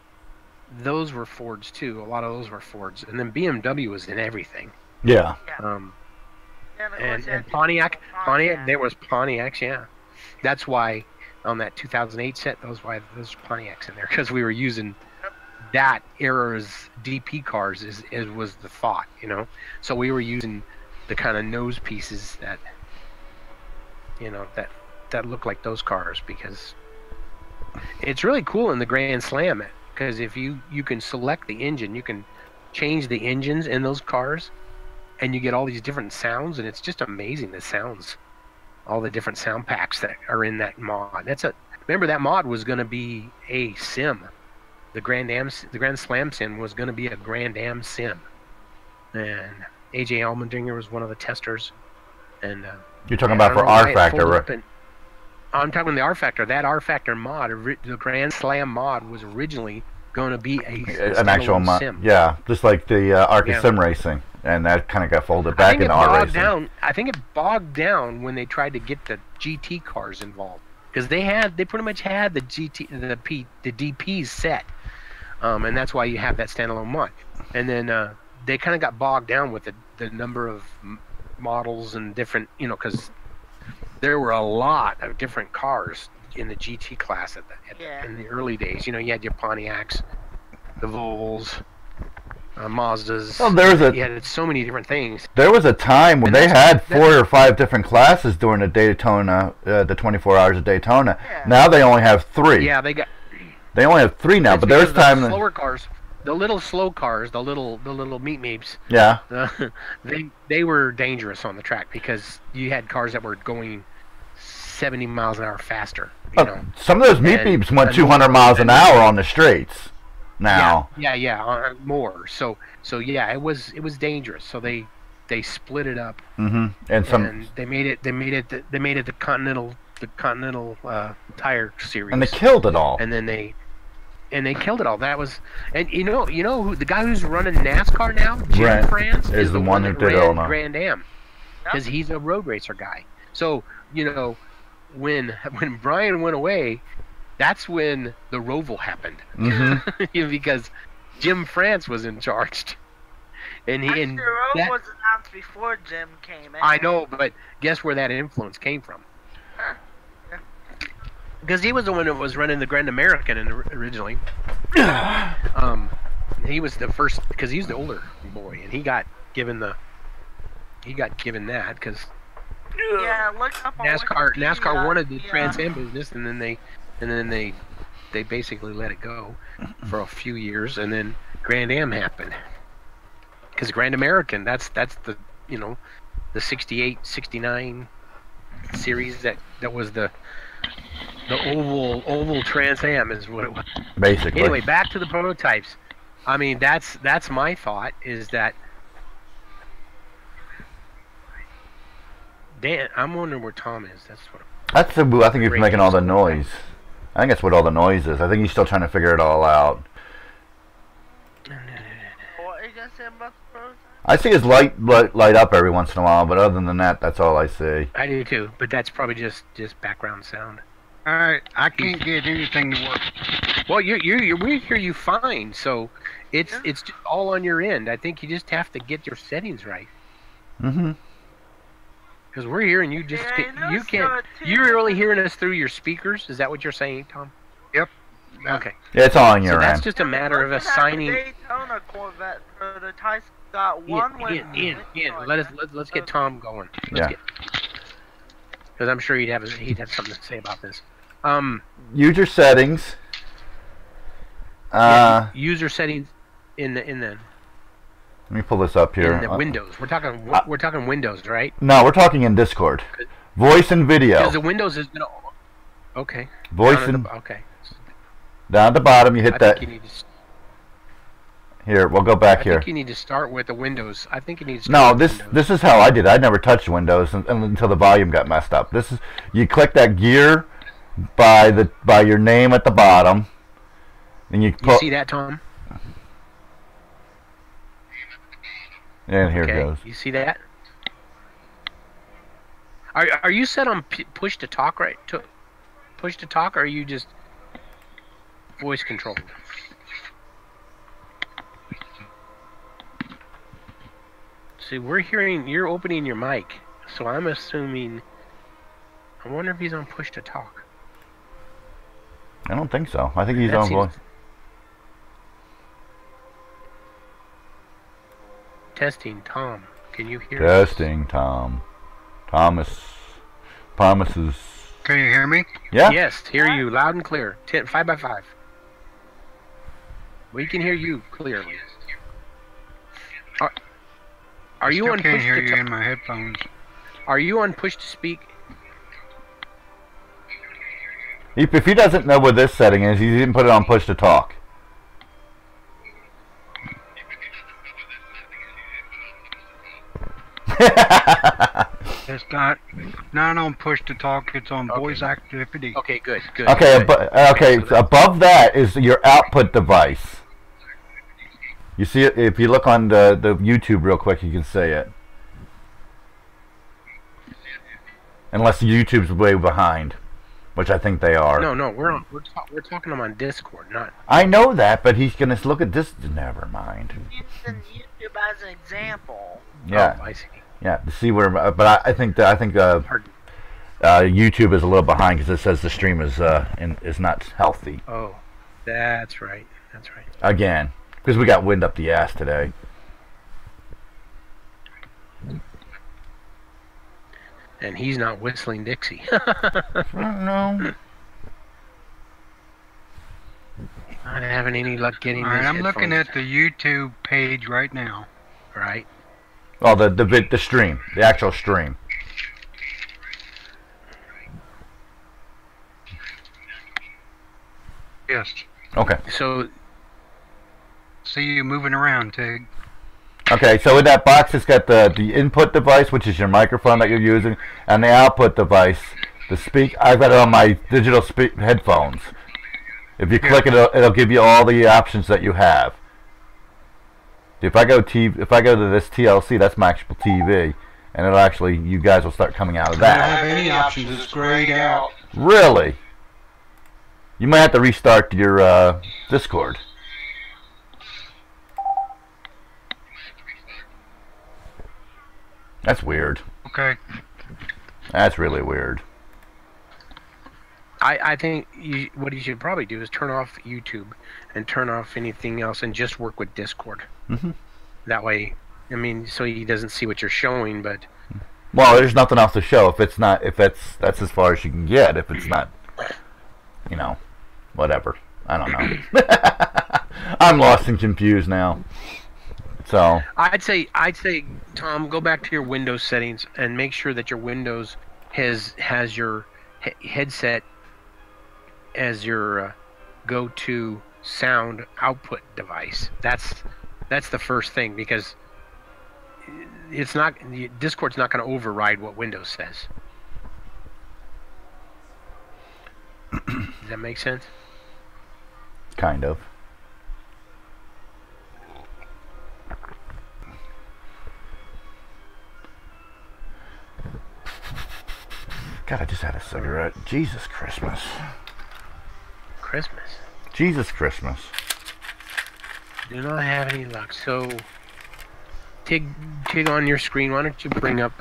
those were Fords too. A lot of those were Fords, and then BMW was in everything. Yeah. And Pontiac, there was Pontiacs, yeah. That's why on that 2008 set, those Pontiacs in there, because we were using that era's DP cars was the thought, So we were using the kind of nose pieces you know, that look like those cars, because it's really cool in the Grand Slam, because if you can select the engine, you can change the engines in those cars, and you get all these different sounds, and it's just amazing, the sounds, all the different sound packs that are in that mod. Remember, that mod was going to be a sim. The Grand Slam sim was going to be a Grand Am sim, and AJ Allmendinger was one of the testers. And you're talking about for R Factor, right? I'm talking the R Factor. That R Factor mod, the Grand Slam mod, was originally going to be an actual mod. Sim. Yeah, just like the Arca Sim Racing, and that kind of got folded back into R Racing. I think it bogged down when they tried to get the GT cars involved, because they pretty much had the DPs set, and that's why you have that standalone mod. And then they kind of got bogged down with the number of models and different, you know, because there were a lot of different cars in the GT class in the early days. You know, you had your Pontiacs, the Volvos, Mazdas. Well, you had so many different things. There was a time when they had 4 or 5 different classes during the Daytona, the 24 Hours of Daytona. Yeah. Now they only have 3. Yeah, they only have 3 now. But there's time. The slower cars, the little slow cars, the little meat meeps. Yeah. They were dangerous on the track, because you had cars that were going 70 miles an hour faster. You know? Some of those meat meeps went 200 miles an hour on the straights. Now. Yeah, more. So yeah, it was dangerous. So they split it up. Mm-hmm. And they made it the Continental tire series. And they killed it all. And then they killed it all. That was, and you know who the guy who's running NASCAR now, Jim France, is the one who did it all now. Grand Am, because he's a road racer guy. So you know, when Brian went away, that's when the Roval happened. Mm-hmm. Because Jim France was in charge. And the Roval was announced before Jim came in. I know, but guess where that influence came from? Because he was the one that was running the Grand American originally. He was the first, because he's the older boy, and he got given that because look up on NASCAR wanted the Trans Am business, and then they basically let it go for a few years, and then Grand Am happened. Because Grand American, that's the, you know, the 68, 69 series that was the oval Trans Am is what it was. Basically. Anyway, back to the prototypes. I mean, that's my thought, is that Dan, I'm wondering where Tom is. I think he's making all the noise. I think that's what all the noise is. I think he's still trying to figure it all out. What are you gonna say about the prototype? I see his light up every once in a while, but other than that, that's all I see. I do too, but that's probably just background sound. Alright, I can't get anything to work. Well, we hear you fine, so it's all on your end. I think you just have to get your settings right. Mm-hmm. Because we're hearing you just you're really hearing us through your speakers. Is that what you're saying, Tom? Yep. Okay. Yeah, it's all on your end. That's just a matter of assigning. Daytona Corvette prototypes got one Ian, let's get Tom going. Because I'm sure he'd have something to say about this. User settings. User settings in the. Let me pull this up here. In the Windows. We're talking Windows, right? No, we're talking in Discord. Voice and video. Because the Windows is gonna. Okay. Voice okay. Down at the bottom, you hit that. Here, we'll go back here. I think you need to start with the Windows. I think you need to start with Windows. This is how I did it. I never touched Windows until the volume got messed up. This is, you click that gear by your name at the bottom, and you see that, Tom? And here it goes. You see that? Are you set on push to talk, right? Push to talk, or are you just voice controlled? See, we're hearing you're opening your mic, so I'm assuming. I wonder if he's on push to talk. I don't think so. I think he's on voice. Testing, Tom. Can you hear? Testing, Tom. Thomas. Promises. Can you hear me? Yeah? Yes, hear you loud and clear. 5x5. We can hear you clearly. Are you Still on can't push hear to you talk? in my headphones. Are you on push to speak? If he doesn't know what this setting is, he didn't put it on push to talk. It's not on push to talk. It's on voice activity. Okay, good. Okay, good. okay. So So above that is your output device. You see it if you look on the YouTube real quick. You can see it. Unless YouTube's way behind, which I think they are. No, we're talking them on Discord, not. I know that, but he's gonna look at this. Never mind. Using YouTube as an example. Yeah, Oh, I see. yeah. To see where, but I think YouTube is a little behind because it says the stream is not healthy Oh, that's right. That's right. again because we got wind up the ass today. And he's not whistling Dixie. No. Not having any luck getting All right, these I'm looking headphones. at the YouTube page right now. Right. Oh, the stream, the actual stream. Yes. Okay. So See you moving around, Tig. Okay, so in that box, it's got the input device, which is your microphone that you're using, and the output device, I've got it on my digital headphones. If you click it, it'll give you all the options that you have. If I go to this TLC, that's my actual TV, and it'll actually, you guys will start coming out of I don't that. have any options. It's grayed out. Really? You might have to restart your Discord. That's weird. Okay. That's really weird. I think what you should probably do is turn off YouTube and turn off anything else and just work with Discord. Mm-hmm. That way, I mean, so he doesn't see what you're showing, but Well, there's nothing else to show if that's as far as you can get. If it's not, whatever. I don't know. I'm lost and confused now. So I'd say, Tom, go back to your Windows settings and make sure that your Windows has your headset as your go-to sound output device. That's the first thing, because Discord's not going to override what Windows says. Does that make sense? kind of. God, I just had a cigarette. Jesus Christmas. Christmas. Jesus Christmas. Do not have any luck. So, Tig on your screen. Why don't you bring up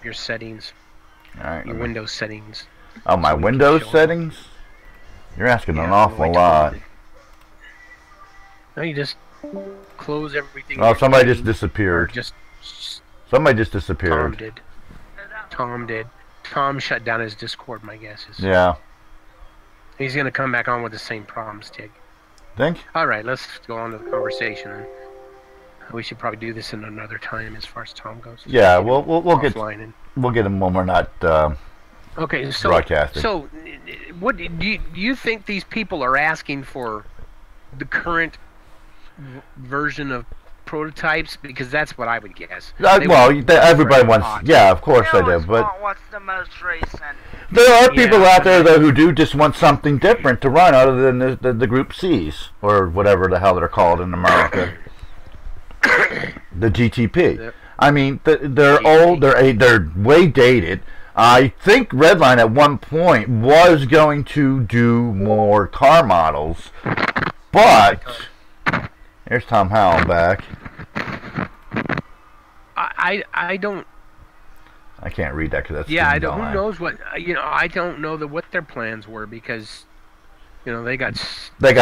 your settings, All right. your Windows settings? Oh, my so we can Windows show 'em. settings? You're asking an Yeah, awful like lot. No, you just close everything. Oh, you're somebody doing, just or disappeared. just Somebody just Tom disappeared. did. Tom did. Tom shut down his Discord. My guess is. Yeah. He's gonna come back on with the same problems, Tig. Think? All right, let's go on to the conversation. And we should probably do this in another time, as far as Tom goes. Yeah, Get we'll get offline and him when we're not okay. So broadcasting. So, what do you think these people are asking for? The current version of prototypes, because that's what I would guess. They well, want everybody different wants. odds. Yeah, of course They they do. always But want what's the most recent. there are people Yeah, out there though who do just want something different to run other than the Group C's or whatever the hell they're called in America. The GTP. Yep. I mean, they're old. They're way dated. I think Redline at one point was going to do more car models, but here's Tom Howell back. I don't. I can't read that because that's Yeah, too I don't. Who dumb. knows what? I don't know what their plans were, because they got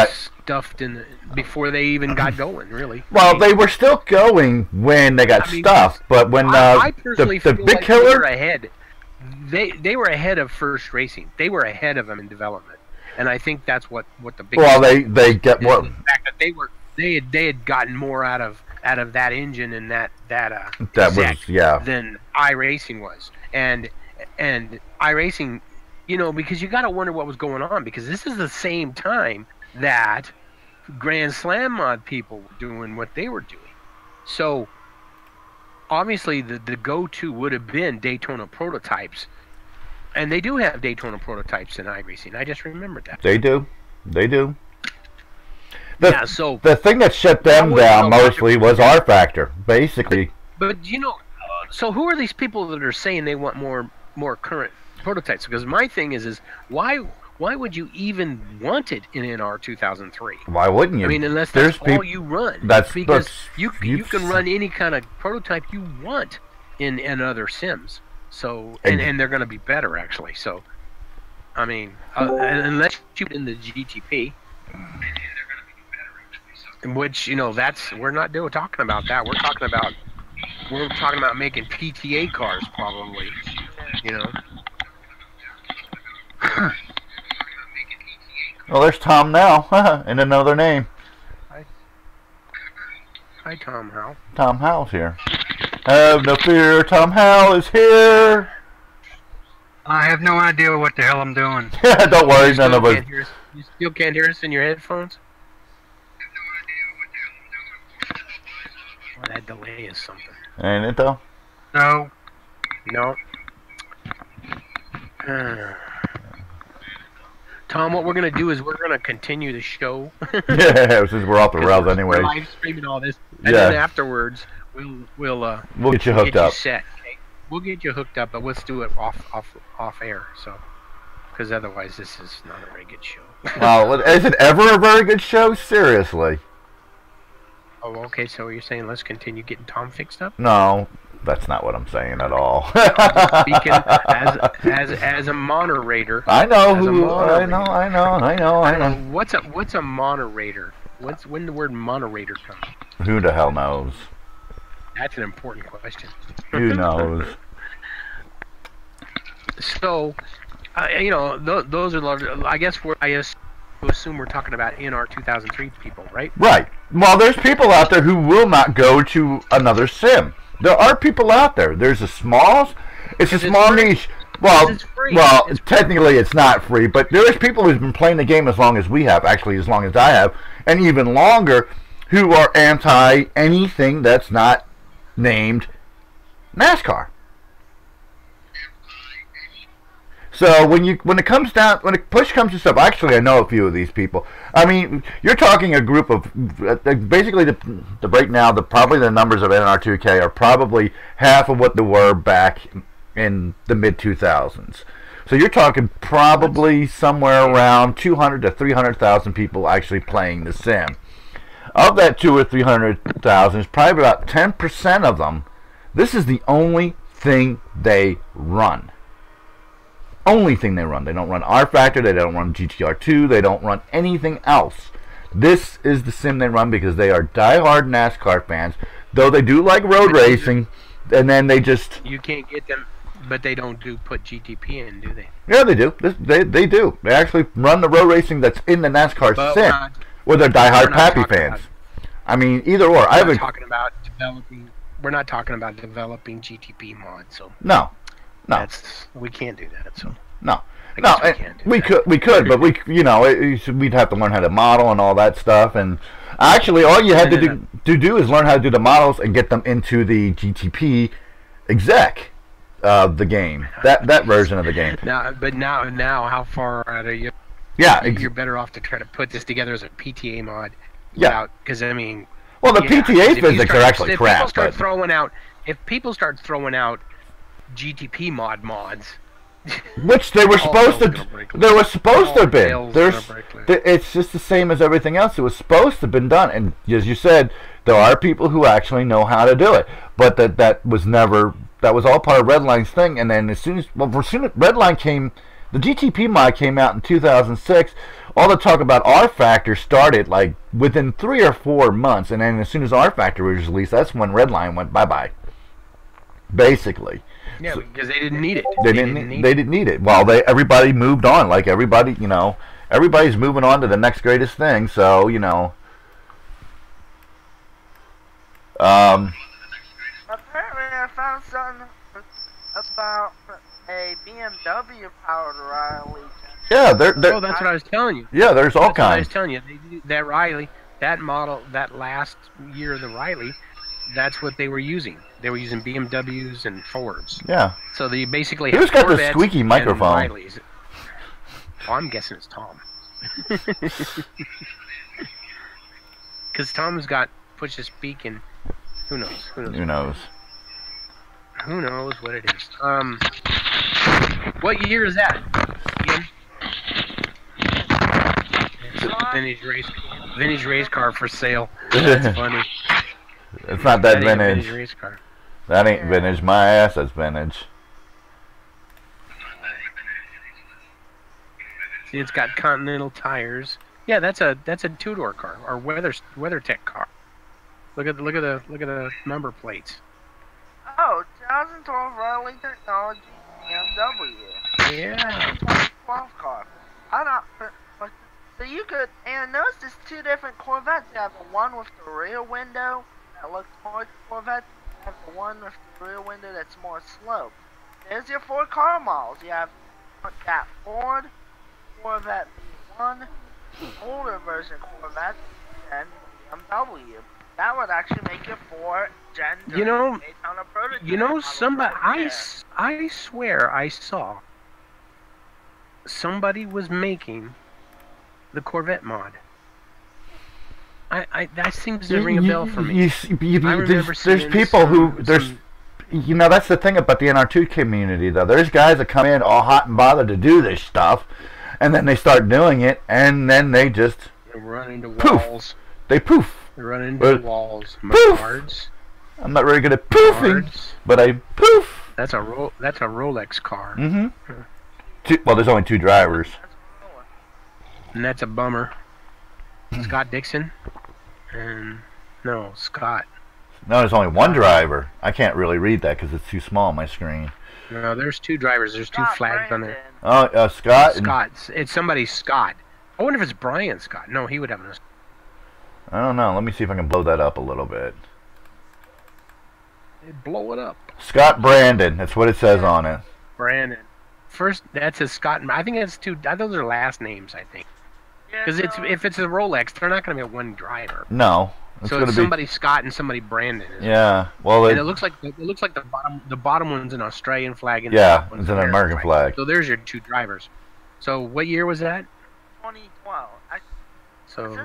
stuffed in before they even got going. Really. Well, they were still going when they got stuffed, but when I personally the feel big like killer, they're ahead. they were ahead of First Racing. They were ahead of them in development, and I think that's what the big. Well, they get more. The fact that they had gotten more out of that engine and that was than iRacing was, and iRacing, because you got to wonder what was going on, because this is the same time that Grand Slam mod people were doing what they were doing. So obviously the go-to would have been Daytona prototypes, and they do have Daytona prototypes in iRacing. I just remembered that. They do. So the thing that shut them down mostly was R Factor, basically. But so who are these people that are saying they want more current prototypes? Because my thing is why would you even want it in NR 2003? Why wouldn't you? I mean, unless that's all you run. Because you can run any kind of prototype you want in other sims. So and they're going to be better actually. So I mean, unless you put in the GTP, which we're not talking about that. We're talking about making PTA cars probably. Well, there's Tom now, and another name. Hi, Tom Howell. Tom Howell's here. Have no fear, Tom Howell is here. I have no idea what the hell I'm doing. Don't worry, none of us. You still can't hear us in your headphones? Well, that delay is something. Ain't it though? No. Tom, what we're going to do is we're going to continue the show. Yeah, since we're off the rails anyway. We're live streaming all this. And then afterwards, we'll get you hooked up. Set, okay? We'll get you hooked up, but let's do it off air, so because otherwise this is not a very good show. Well, is it ever a very good show? Seriously. Oh, okay. So you're saying let's continue getting Tom fixed up? No, that's not what I'm saying at all. Speaking as a moderator. I know who. I know. What's a moderator? When the word moderator comes? Who the hell knows? That's an important question. Who knows? So, those are. I guess assume we're talking about NR 2003 people, right? Right. Well, there's people out there who will not go to another sim. There are people out there. There's a small niche. Well, technically it's not free, but there's people who've been playing the game as long as we have, actually as long as I have, and even longer, who are anti anything that's not named NASCAR. So when push comes to shove, actually I know a few of these people. I mean, you're talking a group of basically the right now probably the numbers of NR2K are probably half of what they were back in the mid 2000s. So you're talking probably somewhere around 200 to 300,000 people actually playing the sim. Of that 200 or 300,000, probably about 10% of them, this is the only thing they run. Only thing they run. They don't run R Factor, they don't run GTR2, they don't run anything else. This is the sim they run because they are diehard NASCAR fans, though they do like road racing, and then they just... You can't get them, but they don't put GTP in, do they? Yeah, they do. They do. They actually run the road racing that's in the NASCAR sim, or they're diehard Pappy fans. I mean, either or. We're not talking about developing GTP mods, so... No. We can't do that. So we could, but we'd have to learn how to model and all that stuff. And actually, all you had to do is learn how to do the models and get them into the GTP exec of the game. That version of the game. Now, how far out are you? Yeah, you're better off to try to put this together as a PTA mod. Yeah, because I mean, well, the PTA physics are actually crap. If people start throwing out GTP mods, which they were supposed to have been. It's just the same as everything else. It was supposed to have been done, and as you said, there are people who actually know how to do it. But that was all part of Redline's thing. And then as soon as Redline came, the GTP mod came out in 2006. All the talk about R Factor started like within 3 or 4 months, and then as soon as R Factor was released, that's when Redline went bye-bye. Basically. Yeah, because they didn't need it. They didn't need it. Well, everybody moved on. Like everybody, everybody's moving on to the next greatest thing. So Apparently, I found something about a BMW powered Riley. Yeah, oh, that's what I was telling you. Yeah, there's all that's what I was kinds. telling you. That Riley, that model, that last year of the Riley, that's what they were using. They were using BMWs and Fords. Yeah. So they basically Who's have got the Corvettes squeaky and microphone? Rileys. Oh, I'm guessing it's Tom. Because Tom's got push to speak and who knows? Who knows? Who knows what it is? What year is that? Ian? It's a vintage race car for sale. That's funny. It's not that That ain't a vintage. race car. That ain't vintage. My ass, that's vintage. See, it's got Continental tires. Yeah, that's a two-door car or WeatherTech car. Look at the number plates. Oh, 2012 Riley Technology BMW. Yeah. 2012 car. I don't. So you could, and notice there's two different Corvettes. You have the one with the rear window that looks more like a Corvette. You have the one with the rear window that's more sloped. There's your four car models. You have that Ford, Corvette B1, older version Corvette, and BMW. That would actually make it four Gen 3 Daytona prototype. Somebody, I swear I saw somebody was making the Corvette mod. That seems to ring a bell for me. There's people who that's the thing about the NR2 community though. There's guys that come in all hot and bothered to do this stuff, and then they start doing it, and then they just run into poof. walls. They poof. They run into walls. Poof. Cards. I'm not very good at poofing, but I poof. That's a Rolex car. Mm-hmm. Well, there's only two drivers. And that's a bummer. Scott Dixon. And no, Scott. No, there's only one driver. I can't really read that because it's too small on my screen. No, there's two drivers. There's two flags on there. Oh, Scott. Scott. It's somebody Scott. I wonder if it's Brian Scott. No, he would have a. I don't know. Let me see if I can blow that up a little bit. Blow it up. Scott Brandon. That's what it says on it. Brandon. First, that's a Scott. I think that's two. Those are last names. I think. Because if it's a Rolex, they're not going to be a one driver. No. So it's somebody Scott and somebody Brandon. Yeah. Well, and it looks like the bottom one's an Australian flag. And yeah, it's an American flag. So there's your two drivers. So what year was that? 2012. So. It's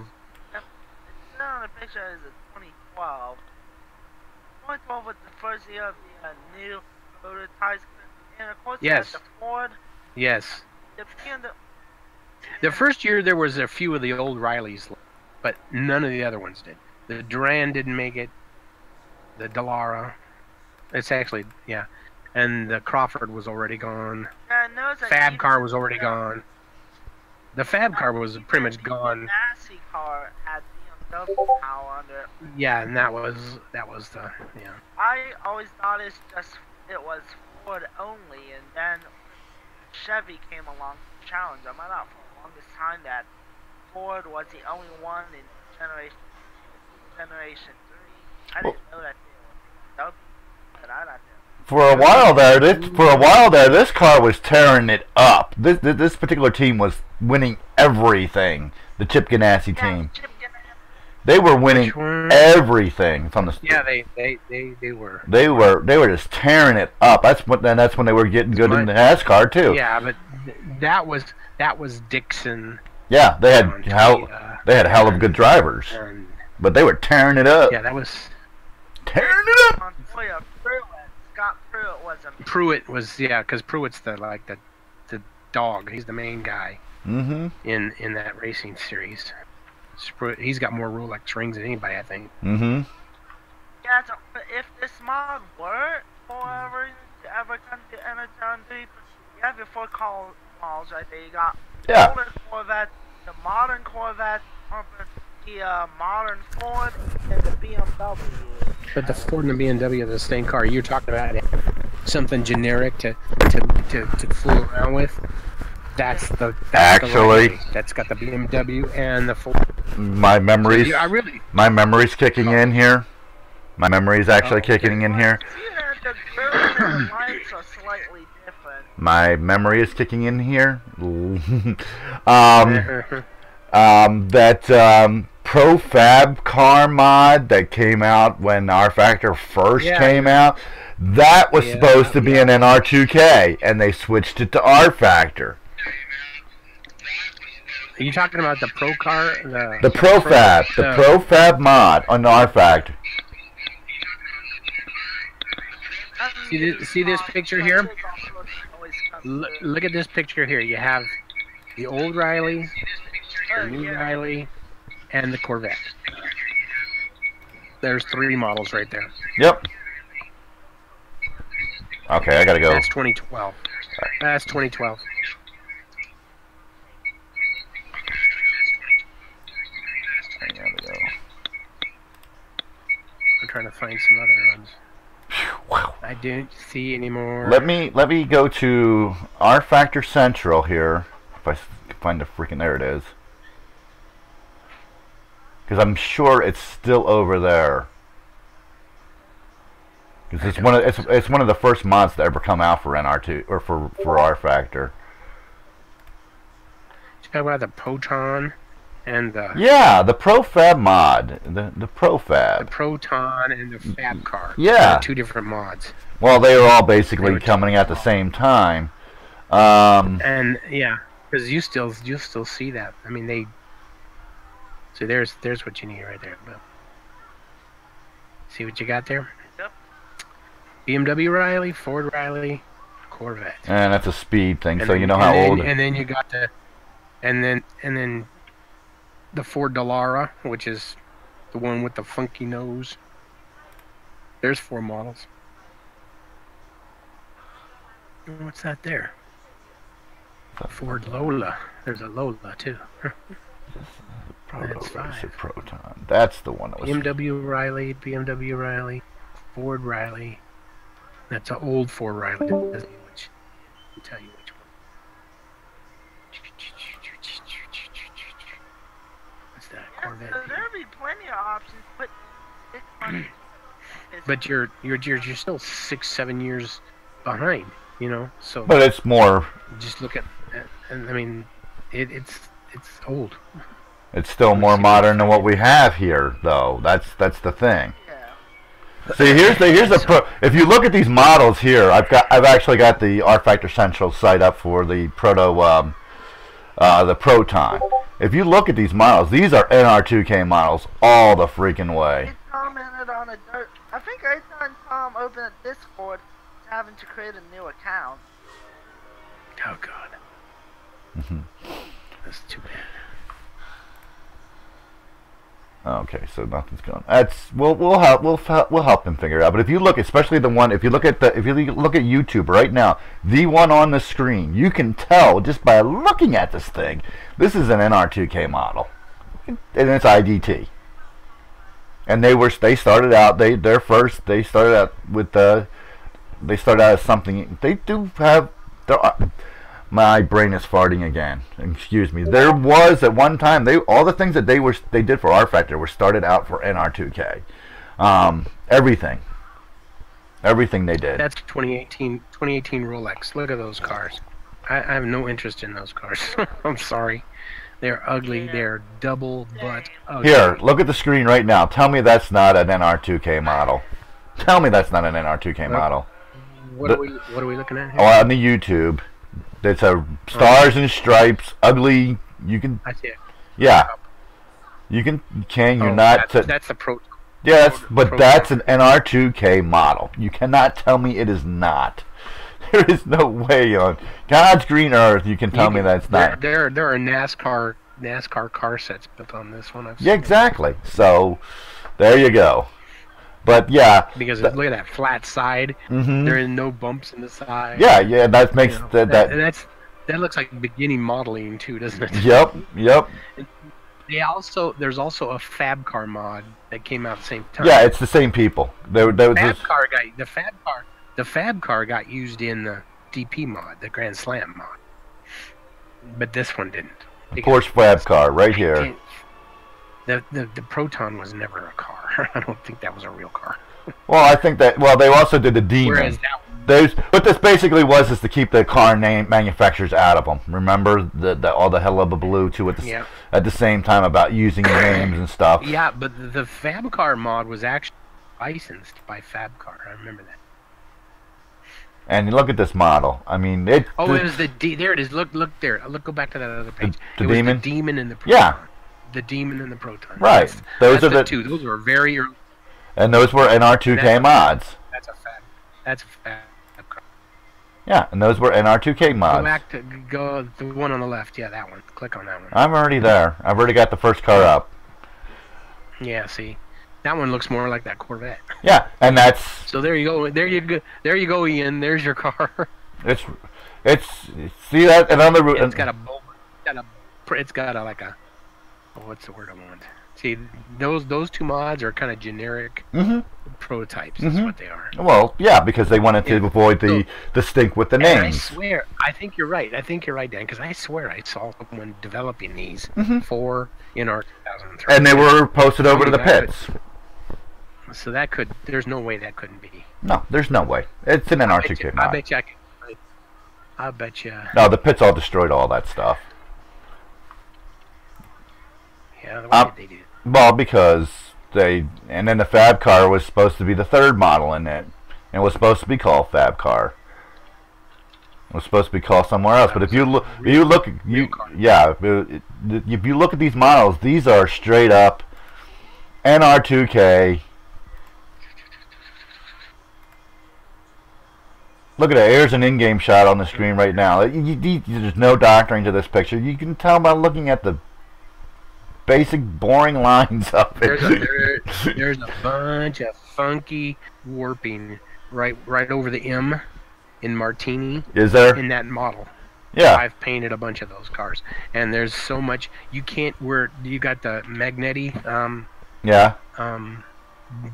on the picture is 2012. 2012 was the first year of the new prototypes, and of course yes. the Ford. Yes. The first year there was a few of the old Rileys, but none of the other ones did. The Duran didn't make it. The Dallara. It's actually, yeah. And the Crawford was already gone. Fab car was already gone. The Fab car was pretty much gone. The Nasty car had BMW power under it. Yeah, and that was the, yeah. I always thought it was Ford only, and then Chevy came along to challenge them. I thought for the longest time that Ford was the only one in generation 3. I didn't know that they were but I thought For a while there, this car was tearing it up. This particular team was winning everything. The Chip Ganassi team. They were winning everything from the. Yeah, they were. They were just tearing it up. That's when they were getting good in the NASCAR too. Yeah, but that was Dixon. Yeah, they had hell of good drivers, but they were tearing it up. Yeah, that was tearing it up. Scott Pruitt was a. Pruitt was because Pruitt's the dog. He's the main guy. Mm-hmm. In that racing series. He's got more Rolex rings than anybody, I think. Mm-hmm. Yeah, so if this mod were, for whatever reason, to ever come to Energon 3, you have your four models right there. You got the older Corvette, the modern Corvette, the modern Ford, and the BMW. But the Ford and the BMW are the same car. You're talking about something generic to fool around with, that's the Actually, Riley. That's got the BMW and the Ford. My memories. I really. My memory's kicking in here. My memory's actually kicking in here. Yeah, the girls and the lights are slightly different. My memory is kicking in here. That Profab car mod that came out when R Factor first came out, that was supposed to be an NR2K, and they switched it to R Factor. Are you talking about the Pro car? The Profab, the Profab mod on R Factor. See this picture here? Look at this picture here. You have the old Riley, the new Riley, and the Corvette. There's 3 models right there. Yep. Okay, I gotta go. That's 2012. That's 2012. I gotta go. I'm trying to find some other ones. Wow. I don't see anymore. Let me go to R Factor Central here. If I can find the freaking, there it is. Because I'm sure it's still over there. Because it's one of the first mods to ever come out for NR2 or for R Factor. You talk about the Patron and the the Profab mod, the Profab. the Proton and the Fab car. Yeah. They're 2 different mods. Well, they were all basically coming at the same time. And yeah, because you still see that. I mean, they. So there's what you need right there. But see what you got there? Yep. BMW Riley, Ford Riley, Corvette. And that's a speed thing, And so then- you know how old. And then you got the, and then the Ford Dallara, which is the one with the funky nose. There's 4 models. What's that there? Ford Lola. There's a Lola too. That's 5. Proton. That's the one that was. BMW Riley, Ford Riley. That's an old Ford Riley. That doesn't mean which. I'll tell you which one. What's that? Corvette. So there'll be plenty of options, but it's funny. But you're still 6-7 years behind, you know. So But it's more. just look at, and I mean, it's old. It's still more modern than what we have here, though. That's the thing. Yeah. See, here's the pro. If you look at these models here, I've actually got the R Factor Central site up for the the Proton. If you look at these models, these are NR2K models all the freaking way. He commented on a dirt. I think I done Tom open a Discord, having to create a new account. Oh God. That's too bad. Okay, so nothing's going. That's we'll help him figure it out. But if you look, especially the one, if you look at YouTube right now, the one on the screen, you can tell just by looking at this thing, this is an NR2K model, and it's IDT. And they started out they started out as something. They do have my brain is farting again. Excuse me. There was at one time all the things that they did for R Factor were started out for NR2K. Everything they did. That's 2018 Rolex. Look at those cars. I have no interest in those cars. I'm sorry. They're ugly. They're double butt ugly. Here, look at the screen right now. Tell me that's not an NR2K model. Tell me that's not an NR2K model. What are we looking at here? Oh, on the YouTube. It's a stars and stripes, ugly. You can, I see it. yeah. You can. You're not. That's the Pro. Yes, but Pro- that's an NR2K model. You cannot tell me it is not. There is no way on God's green earth you can tell me that's not. There are NASCAR car sets built on this one. Yeah, exactly. So there you go. But yeah, because look at that flat side. There is no bumps in the side. Yeah, that makes that looks like beginning modeling too, doesn't it? Yep. There's also a Fab car mod that came out at the same time. Yeah, it's the same people. The the Fab car got used in the DP mod, the Grand Slam mod, but this one didn't. Porsche Fab car right here. The Proton was never a car. I don't think that was a real car. Well, I think that. Well, they also did the Demon. Whereas that What this basically was is to keep the car name manufacturers out of them. Remember all the hullabaloo too at the same time about using names and stuff. Yeah, but the Fab car mod was actually licensed by Fab car. I remember that. And look at this model. I mean, it. Oh, it was there it is. Look there. Go back to that other page. The it Demon. Was the Demon and the Proton. Yeah. The Demon and the Proton. Right. Those are the two. Those were very early. And those were NR2K mods. That's a Fab car. Yeah, and those were NR2K mods. Go back to the one on the left. Yeah, that one. Click on that one. I'm already there. I've already got the first car up. Yeah, see, that one looks more like that Corvette. Yeah, and that's. So there you go. There you go, Ian. There's your car. It's see that another. It's got a like a. Oh, what's the word I want? See, those two mods are kind of generic prototypes. Is what they are. Well, yeah, because they wanted to avoid the stink with the names. I swear, I think you're right. Dan, because I swear I saw someone developing these for in our 2003. And they were posted over to the pits. So there's no way that couldn't be. No, there's no way. It's an NR2K mod. I bet you. No, the pits all destroyed all that stuff. Yeah, the way they did. Well, because and then the Fab car was supposed to be the third model in it, and it was supposed to be called Fab car. It was supposed to be called somewhere else. But if you look at these models, these are straight up NR2K. Look at that. Here's an in-game shot on the screen right now. There's no doctoring to this picture. You can tell by looking at the basic boring lines of it. There's a bunch of funky warping right over the M in Martini. Is there? In that model. Yeah. I've painted a bunch of those cars, and there's so much you can't. Where you got the Magnetti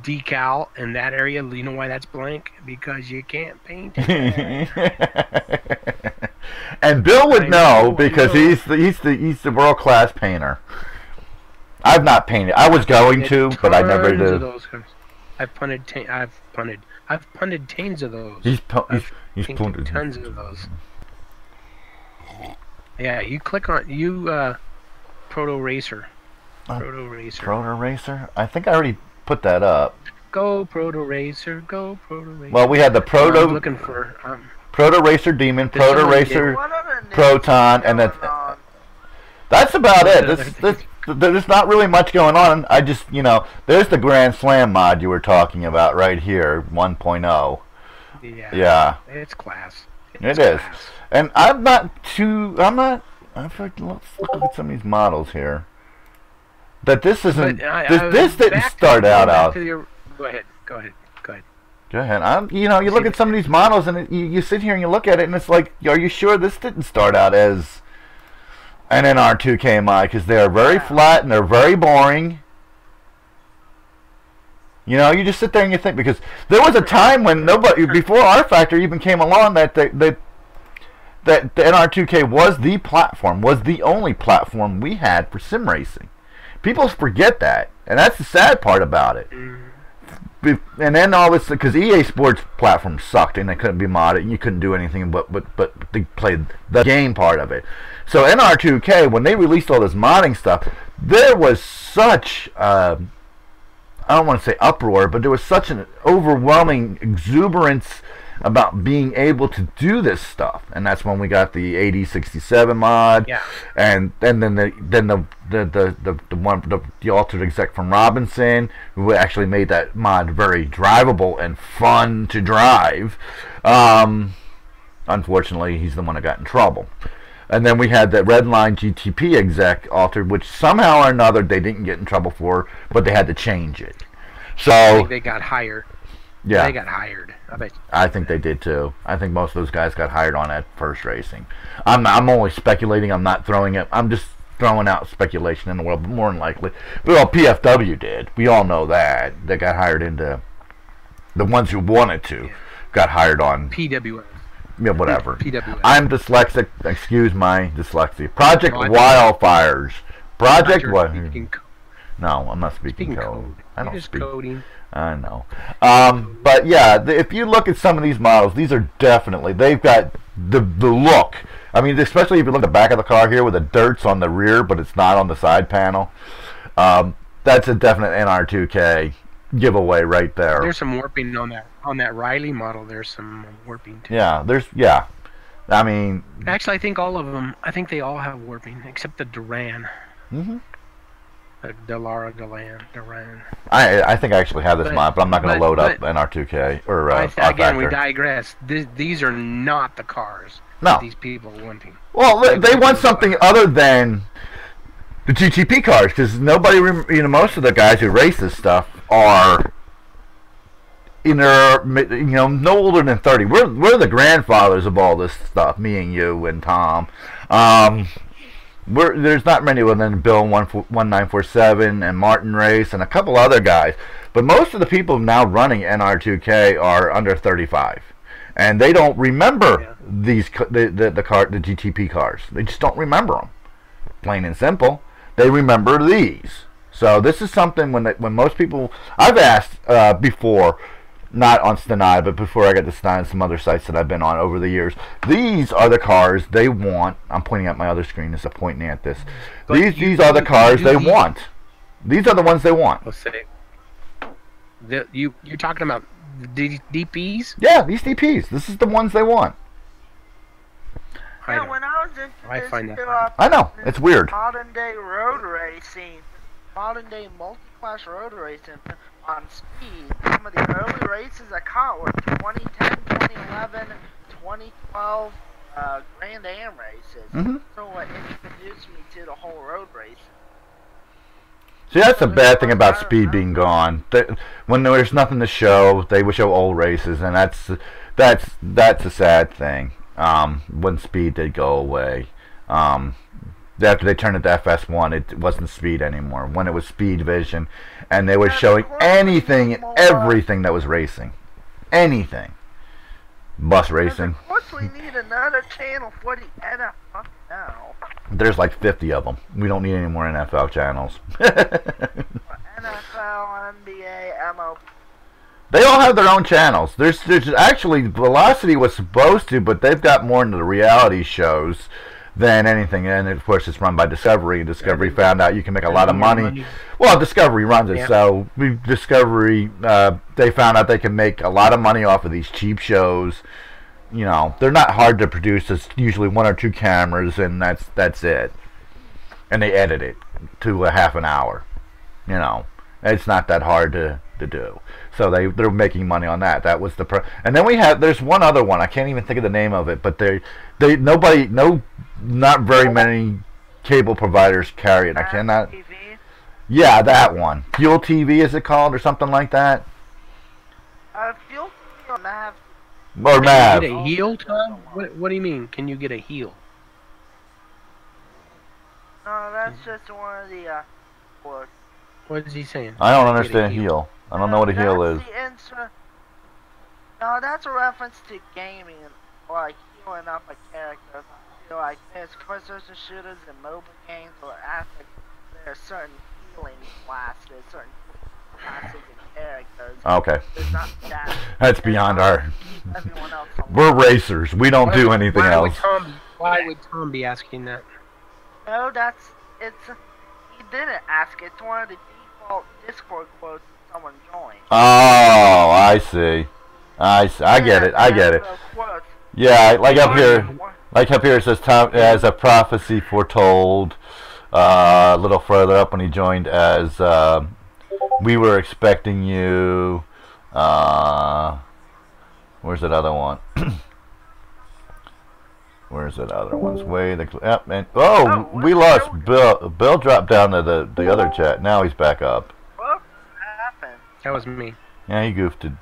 decal in that area. You know why that's blank? Because you can't paint it. And Bill would know because he's the world class painter. I've not painted. I was going to, but I never did. Of those cars. I've punted tons of those. He's punted tons of those. Yeah, you click on Proto Racer. Proto Racer. I think I already put that up. Go Proto Racer. Go Proto Racer. Well, we had the Proto. I'm looking for Proto Racer Demon, Proto Racer Proton, and that's about it. There's not really much going on. I just, there's the Grand Slam mod you were talking about right here, 1.0. Yeah. It's class. It is. And let's look at some of these models here. That this isn't, this didn't start out. Go ahead. Go ahead. You look at some of these models and you sit here and you look at it and it's like, are you sure this didn't start out as an NR2K mod? Because they are very flat and they're very boring. You just sit there and you think, because there was a time when before R Factor even came along, that the NR2K was the platform, was the only platform we had for sim racing. People forget that, and that's the sad part about it. And then all this, because EA Sports platform sucked and they couldn't be modded and you couldn't do anything but they played the game part of it. So NR2K, when they released all this modding stuff, there was such I don't want to say uproar, but there was such an overwhelming exuberance about being able to do this stuff, and that's when we got the AD67 mod, and then the altered exec from Robinson, who actually made that mod very drivable and fun to drive. Unfortunately, he's the one that got in trouble. And then we had that Redline GTP exec altered, which somehow or another they didn't get in trouble for, but they had to change it. So I think they got hired. Yeah, they got hired. I think they did too. I think most of those guys got hired on that first racing. I'm only speculating. I'm not throwing it. I'm just throwing out speculation in the world, but more than likely, well, PFW did. We all know that they got hired into the ones who wanted to, got hired on. PWS. Yeah, whatever. PWS. I'm dyslexic. Excuse my dyslexia. Project Oh, I Wildfires. Project what? Speaking No, I'm not speaking code. code. I don't You're just speak. coding. I know. But yeah, if you look at some of these models, these are definitely, they've got the look. I mean, especially if you look at the back of the car here with the dirt's on the rear, but it's not on the side panel. That's a definite NR2K giveaway right there. There's some warping on that Riley model. There's some warping too. Yeah. I mean, Actually, I think all of them. I think they all have warping except the Duran. mhm. The Delara Duran. I think I actually have this mod, but I'm not going to load up but- NR2K or Again, we R-Factor. digress. These are not the cars No. that these people are wanting. Well, they want something other than the GTP cars, because nobody, most of the guys who race this stuff are, no older than 30. We're the grandfathers of all this stuff. Me and you and Tom. There's not many within Bill 1947 and Martin Race and a couple other guys, but most of the people now running NR2K are under 35, and they don't remember the GTP cars. They just don't remember them, plain and simple. They remember these. So this is something when most people, I've asked before, not on Stenai, but before I got to Stenai and some other sites that I've been on over the years, these are the cars they want. I'm pointing at my other screen instead of pointing at this. These are the cars they want. These are the ones they want. Let's say. You're talking about the DPs? Yeah, these DPs. This is the ones they want. Yeah, when I was I know. It's weird. modern day road racing, modern day multi-class road racing on speed, some of the early races I caught were 2010, 2011, 2012 Grand Am races. Mhm. So what introduced me to the whole road racing. See, that's the bad thing about speed being gone. When there's nothing to show, they would show old races, and that's a sad thing. When speed did go away, after they turned it to FS1, it wasn't speed anymore. When it was Speed Vision, and they were showing anything and everything that was racing, anything, bus racing. Of course, we need another channel for the NFL now. There's like 50 of them. We don't need any more NFL channels. NFL, NBA, MLB. They all have their own channels. There's actually, Velocity was supposed to, but they've got more into the reality shows than anything. And of course, it's run by Discovery. And Discovery found out you can make a lot of money. Well, Discovery runs it, so Discovery, they found out they can make a lot of money off of these cheap shows. They're not hard to produce. It's usually 1 or 2 cameras, and that's it. And they edit it to a half an hour. It's not that hard to do. So they're making money on that. That was the and then there's one other one. I can't even think of the name of it, but not very many cable providers carry it. I cannot. TV. Yeah, that one. Fuel TV is it called, or something like that? Fuel TV on Mav. Or Mav. Can you get a heel, Tom? What do you mean? Can you get a heel? No, that's just one of the words. What is he saying? I don't understand heel. I don't know what a heel is. No, that's a reference to gaming, like healing up a character. Like there's first-person shooters and mobile games or aspects. There are certain healing classes, certain classes and characters. Okay. There's not that. That's beyond our. Everyone else alive. We're racers. We don't do anything else. Why would Tom be asking that? No, he didn't ask. It's one of the default Discord quotes that someone joined. Oh, I see. I get it. Quotes. Yeah, like up here it says Tom as a prophecy foretold. A little further up when he joined as we were expecting you. Where's that other one? Where's that other one's way? We lost Bill. Bill dropped down to the other chat. Now he's back up. What happened? That was me. Yeah, he goofed it.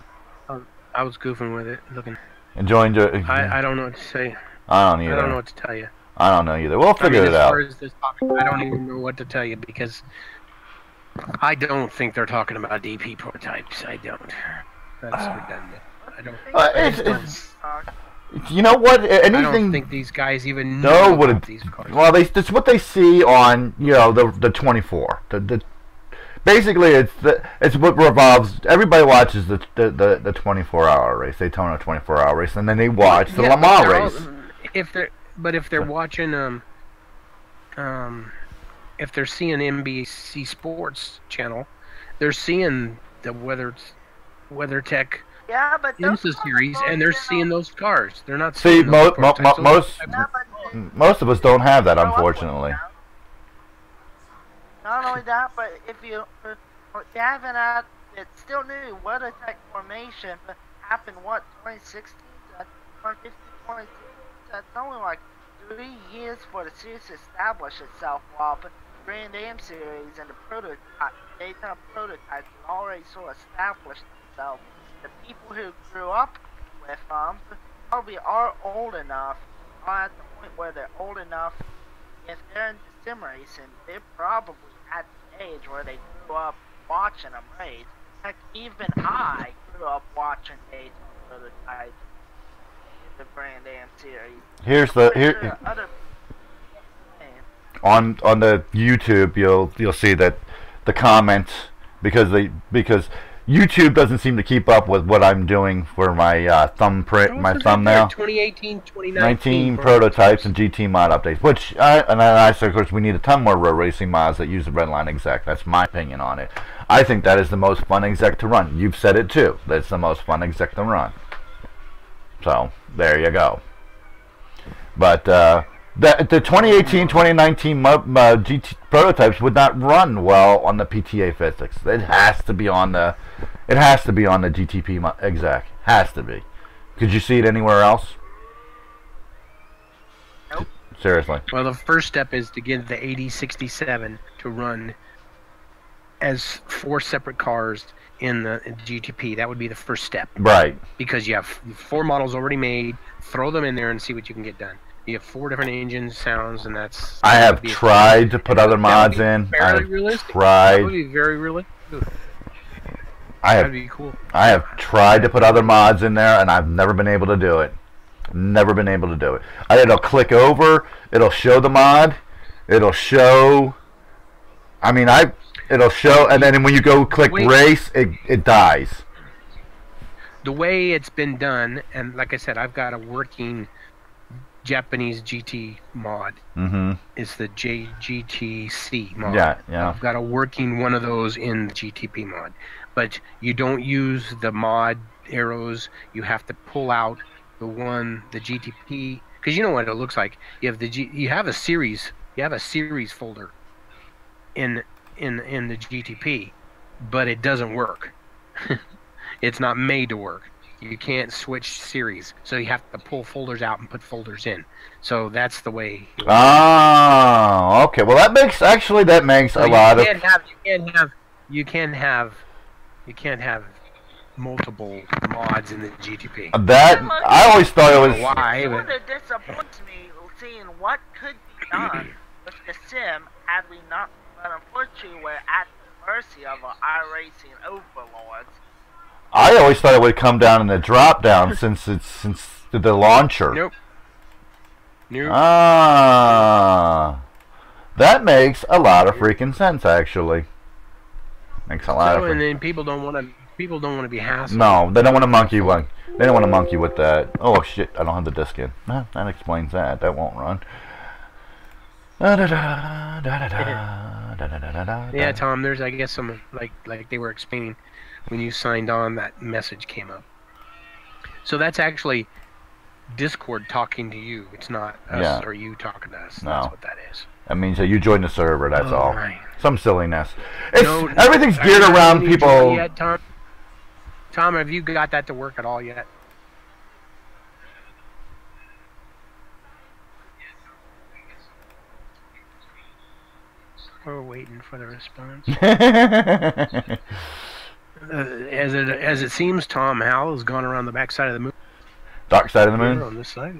I was goofing with it, looking. And joined. I don't know what to say. I don't either. I don't know what to tell you. I don't know either. We'll figure it out. As far as this topic, I don't even know what to tell you because I don't think they're talking about DP prototypes. I don't. That's redundant. don't. It's, you know what? Anything. I don't think these guys even know know about these cars. Well, that's what they see on the 24. Basically it's what revolves. Everybody watches the 24-hour race, Daytona 24-hour race, and then they watch the Le Mans race. If they're watching if they're seeing NBC Sports channel, they're seeing the WeatherTech IMSA series, and they're seeing those cars. They're not seeing most of us don't have that, unfortunately. Not only that, but if you haven't had, it's still new. WeatherTech formation happened 2016, 2015, 2016. That's only like 3 years for the series to establish itself. While the Grand Am series and the Daytona prototypes already so established themselves. The people who grew up with them probably are old enough, are at the point where they're old enough. If they're into sim racing, they're probably at the age where they grew up watching them race. Heck, even I grew up watching Daytona prototypes, the Grand Am series. Here's on the YouTube, you'll see that the comments because YouTube doesn't seem to keep up with what I'm doing for my thumbnail. 2018, 2019 prototypes and GT mod updates. Which I said, of course, we need a ton more road racing mods that use the Redline exec. That's my opinion on it. I think that is the most fun exec to run. You've said it too. That's the most fun exec to run. So there you go. But the 2018, 2019 GT prototypes would not run well on the PTA physics. It has to be on the GTP exec. Has to be. Could you see it anywhere else? Nope. Seriously. Well, the first step is to get the 8067 to run as 4 separate cars in the GTP. That would be the first step. Right. Because you have 4 models already made. Throw them in there and see what you can get done. You have 4 different engine sounds, and that's. I have tried to put other mods in. That would be very realistic. That'd be cool. I have tried to put other mods in there, and I've never been able to do it. Never been able to do it. It'll click over. It'll show the mod. It'll show. It'll show, and then when you go click race, it dies. The way it's been done, and like I said, I've got a working Japanese GT mod. It's the JGTC mod. Yeah. I've got a working one of those in the GTP mod. But you don't use the mod arrows. You have to pull out the GTP, because you know what it looks like. You have a series folder in the GTP, but it doesn't work. It's not made to work. You can't switch series, so you have to pull folders out and put folders in. So that's the way. Oh, okay. Well, that makes a lot of. You can't have multiple mods in the GTP. I always thought it was. Why? It disappoints me seeing what could be done with the sim had we not. But unfortunately, we're at the mercy of our iRacing overlords. I always thought it would come down in the drop down since the launcher. Nope. That makes a lot of freaking sense, actually. Makes a lot of. And then people don't want to be hassled. No, they don't want to monkey one. They don't want to monkey with that. Oh shit! I don't have the disc in. That explains that. That won't run. Yeah, Tom. There's, I guess, some like they were explaining. When you signed on, that message came up. So that's actually Discord talking to you. It's not us or you talking to us. No. That's what that is. That means that you joined the server, that's all. Right. Some silliness. Everything's geared around people... Yet, Tom, have you got that to work at all yet? We're waiting for the response. As it seems, Tom Howell has gone around the back side of the moon. Dark side of the moon? On this side.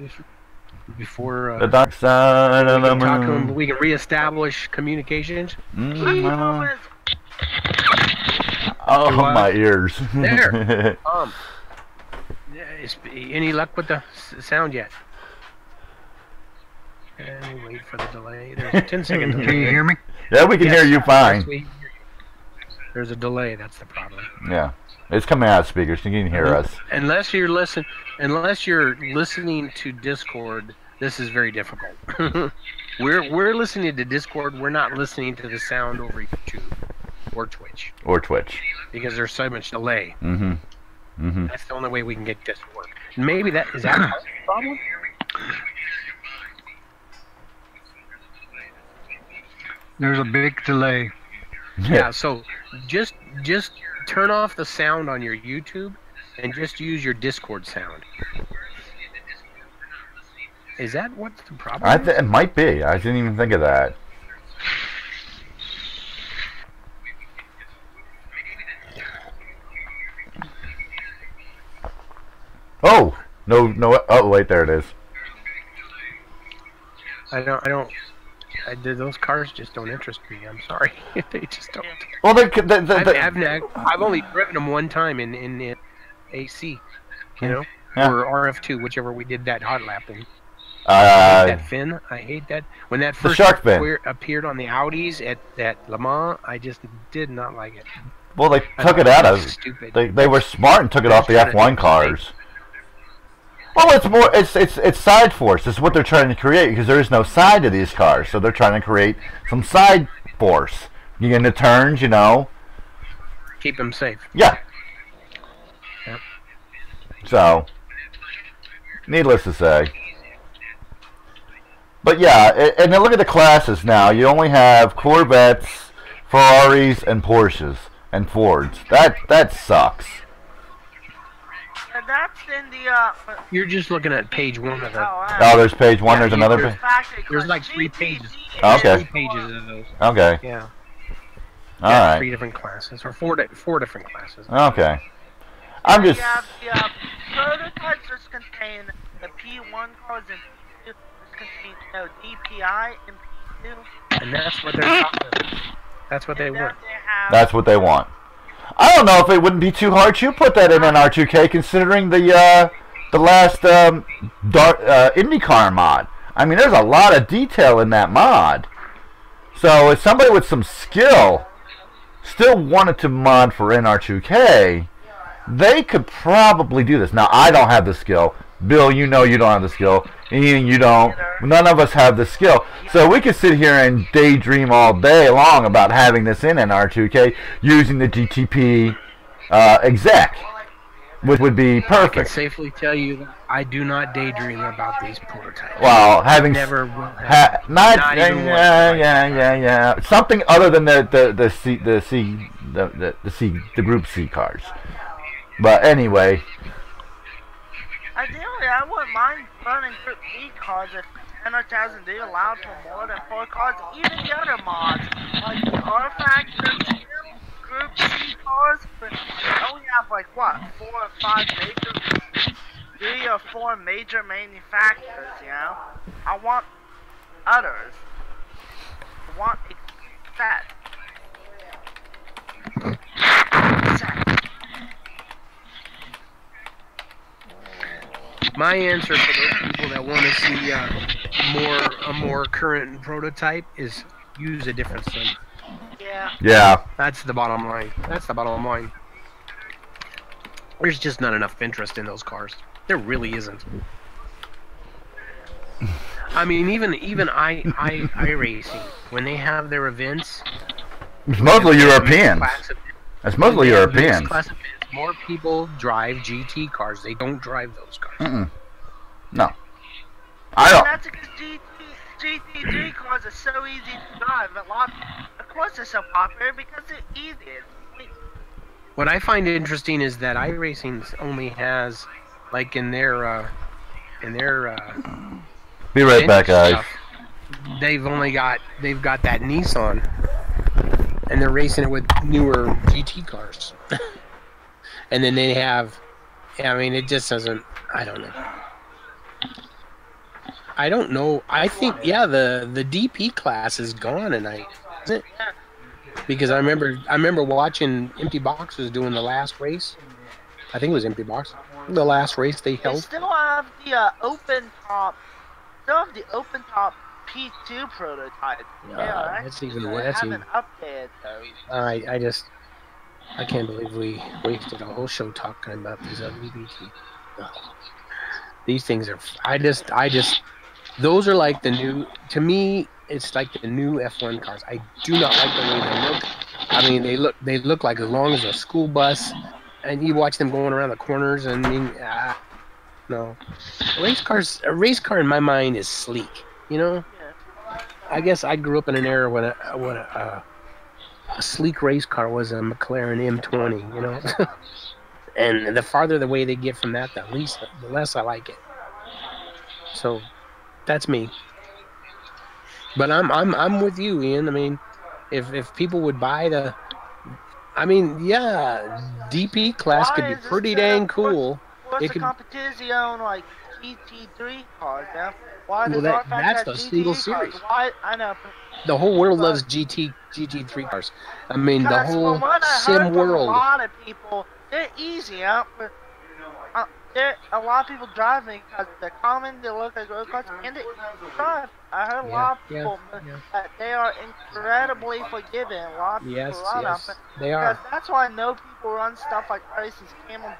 Before the dark side of the moon. We can reestablish communications. Oh, my ears. There. Any luck with the sound yet? And wait for the delay. There's a 10-second delay. Can you hear me? Yeah, we can hear you fine. There's a delay. That's the problem. Yeah, it's coming out of speakers. You can hear us. Unless you're listening to Discord, this is very difficult. we're listening to Discord. We're not listening to the sound over YouTube or Twitch. Because there's so much delay. Mm-hmm. Mm-hmm. That's the only way we can get this to work. Maybe that is that the problem. There's a big delay. Yeah, so just turn off the sound on your YouTube and just use your Discord sound. Is that what's the problem? It might be. I didn't even think of that. Oh no! Oh wait, there it is. Those cars just don't interest me. I'm sorry, they just don't. Well, I've only driven them one time in AC, you know, Yeah. or RF2, whichever we did that hot lap in. Uh, That fin, I hate that. When that first shark fin appeared on the Audis at Le Mans, I just did not like it. well, they took it out of. Stupid. They were smart and took it off the F1 cars. Well, it's more. It's side force. It's what they're trying to create because there is no side to these cars, so they're trying to create some side force. You get into turns, you know. Keep them safe. Yeah. Yep. So, needless to say. But yeah, and then look at the classes now. You only have Corvettes, Ferraris, and Porsches and Fords. That sucks. And that's in the You're just looking at page 1 of it. Oh, there's page 1. There's another page. There's like 3 pages. Okay. 3 pages of those. Okay. Yeah. All right. 3 different classes, or 4 different classes. Okay. I'm just. Yeah, the prototypes just contain the P1 cars and P2 just contain DPI and P2. And that's what they're talking about. That's what they want. That's what they want. I don't know if it wouldn't be too hard to put that in NR2K, considering the last IndyCar mod. I mean, there's a lot of detail in that mod. So if somebody with some skill still wanted to mod for NR2K, they could probably do this. Now, I don't have the skill. Bill, you know you don't have the skill. Ian, you don't. None of us have the skill. So we could sit here and daydream all day long about having this in NR2K using the GTP exec, which would be I can perfect. safely tell you that I do not daydream about these prototypes. Well, having Never will have. not even once. yeah. Something other than the Group C cars. But anyway. Ideally, I wouldn't mind running Group B cars if NR1000 did allow for more than 4 cars. Even the other mods, like the Artifact, Group C cars, but they only have like what, 4 or 5 major, 3 or 4 major manufacturers. You know, I want others. I want a set. My answer for those people that want to see a more current prototype is use a different sim. Yeah. That's the bottom line. There's just not enough interest in those cars. There really isn't. I mean, even iRacing, when they have their events, It's mostly Europeans. It's mostly Europeans. More people drive GT cars. They don't drive those cars. No. I don't. That's because GT3 cars are so easy to drive. Of course they're so popular because they're easy. What I find interesting is that iRacing only has, like in their Be right back, guys. stuff, they've got that Nissan, and they're racing it with newer GT cars. And then they have, I mean, it just doesn't. I don't know. I think the DP class is gone tonight, isn't it? Because I remember watching Empty Boxes doing the last race, I think it was empty box. The last race they They held. still have the open top. Still have the open top P2 prototype. Yeah, That's even they worse. That's haven't even, updated those. I can't believe we wasted a whole show talking about these LVBT. These things are. Those are like the new. To me, it's like the new F1 cars. I do not like the way they look. I mean, they look like as long as a school bus, and you watch them going around the corners. And I mean, no, a race car in my mind is sleek. You know, Yeah. I guess I grew up in an era when a sleek race car was a McLaren M20. You know, and the farther the way they get from that, the less I like it. So that's me. But I'm with you, Ian. I mean, if people would buy I mean, yeah, DP class could be pretty dang cool. What's the competition like GT3 cars, man? Why Well, does our that's the single series. Why? I know. The whole world loves GT3 cars. I mean, the whole from what I sim heard world. From a lot of people, they're easy, huh? But, there a lot of people driving because they're common, they look like road cars, and they drive. I heard a lot of people that they are incredibly forgiving. A lot of people run them. They are. Because that's why I know people run stuff like Grace's Camel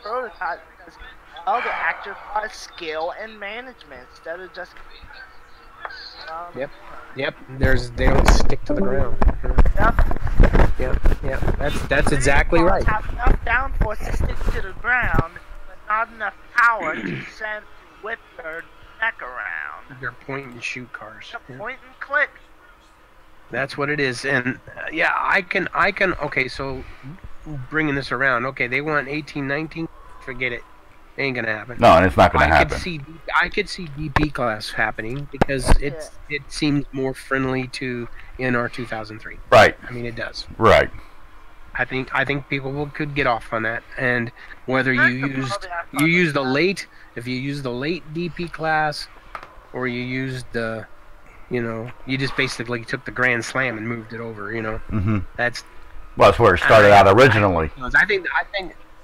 prototype, because of the actual skill and management instead of just. Yep. They don't stick to the ground. Yep. That's exactly right. Have enough downforce to stick to the ground, but not enough power to send whip their neck around. They're point and shoot cars. Point and click. That's what it is, and I can. Okay, so bringing this around. Okay, they want 18, 19. Forget it. Ain't gonna happen. No, and it's not gonna happen. I could see DP class happening because it seems more friendly to NR 2003. Right. I mean, it does. Right. I think people could get off on that, and whether you use the late, if you use the late DP class, or you used the, you just basically took the Grand Slam and moved it over. Mm-hmm. That's where it started out originally.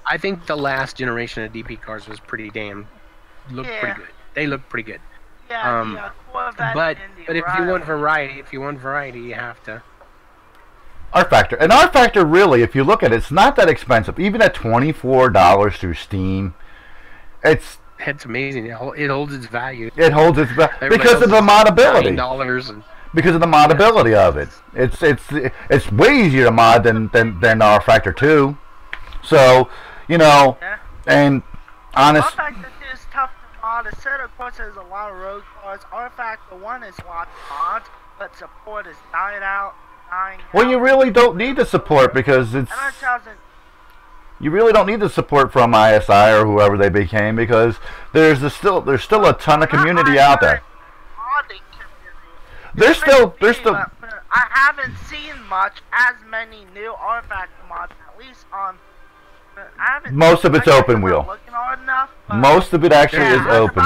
I think the last generation of DP cars was pretty pretty good. They look pretty good. Yeah, but if you want variety, you have to. R Factor. And R Factor, really, if you look at it, it's not that expensive. Even at $24 through Steam, it's amazing. It holds its value. It holds its value because of the modability. Because of the modability of it. It's way easier to mod than R Factor 2. So, and honest. R Factor 2 is tough to mod. It said, of course, there's a lot of road cars. R Factor 1 is lots of mods, but support is dying out. Well, you really don't need the support because it's. You really don't need the support from ISI or whoever they became because there's still a ton of community out there. There's still. I haven't seen as many new R Factor mods, at least on. Most of it's open wheel. Most of it actually is open.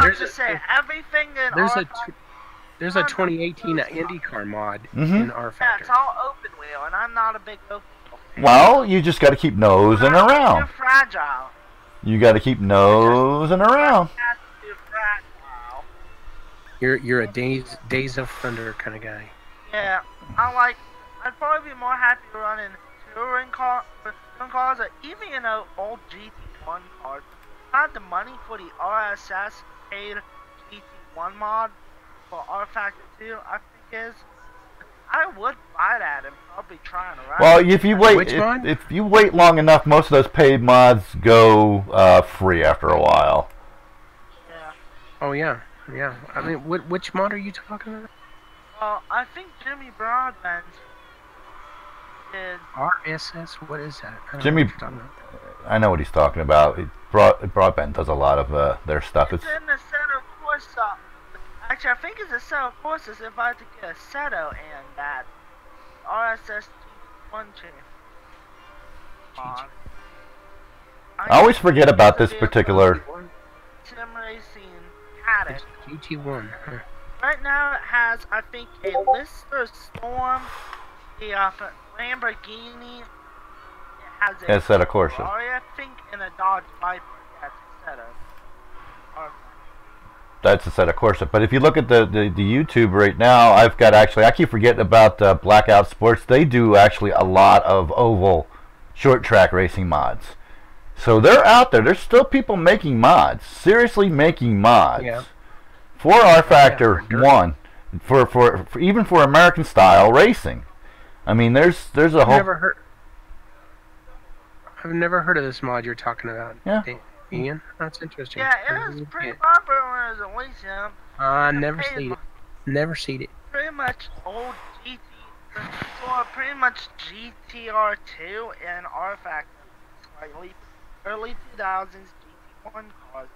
There's a 2018 IndyCar mod in R Factor. Yeah, it's all open wheel, and I'm not a big open wheel fan. Well, you just got to keep nosing around. Too fragile. You got to keep nosing around. You're a Days of Thunder kind of guy. Yeah, I'd probably be more happy running touring cars or even old GT1 cars. Not the money for the RSS paid GT1 mod. For R Factor 2, I think I would buy that and probably try and ride. Well, if you wait long enough, most of those paid mods go free after a while. Yeah. Oh yeah. I mean, which mod are you talking about? Well, I think Jimmy Broadbent did. RSS? What is that? I know what he's talking about. Broadbent does a lot of their stuff. It's in the center course. Actually, I think it's a set of courses if I had to get a Seto and that RSS 1 chain. I always forget about this particular. Sim Racing had it. GT1. Right now it has, I think, a Lister Storm, the Lamborghini. It has a Assetto Corsa. Ferrari, I think, and a Dodge Viper. That's Assetto. Or- That's Assetto Corsa. But if you look at the YouTube right now, I've got actually, I keep forgetting about Blackout Sports. They do actually a lot of oval short track racing mods. So they're out there. There's still people making mods. Seriously making mods. Yeah. For R Factor for dirt. 1. For even for American style racing. I mean, there's a whole... I've never heard of this mod you're talking about. Yeah. Ian, that's interesting. Yeah, it was pretty popular when I was at Lyceum. Never seen it. Never seen it. Pretty much old GT, so pretty much GTR2 and R Factor, like early 2000s GT1 cars.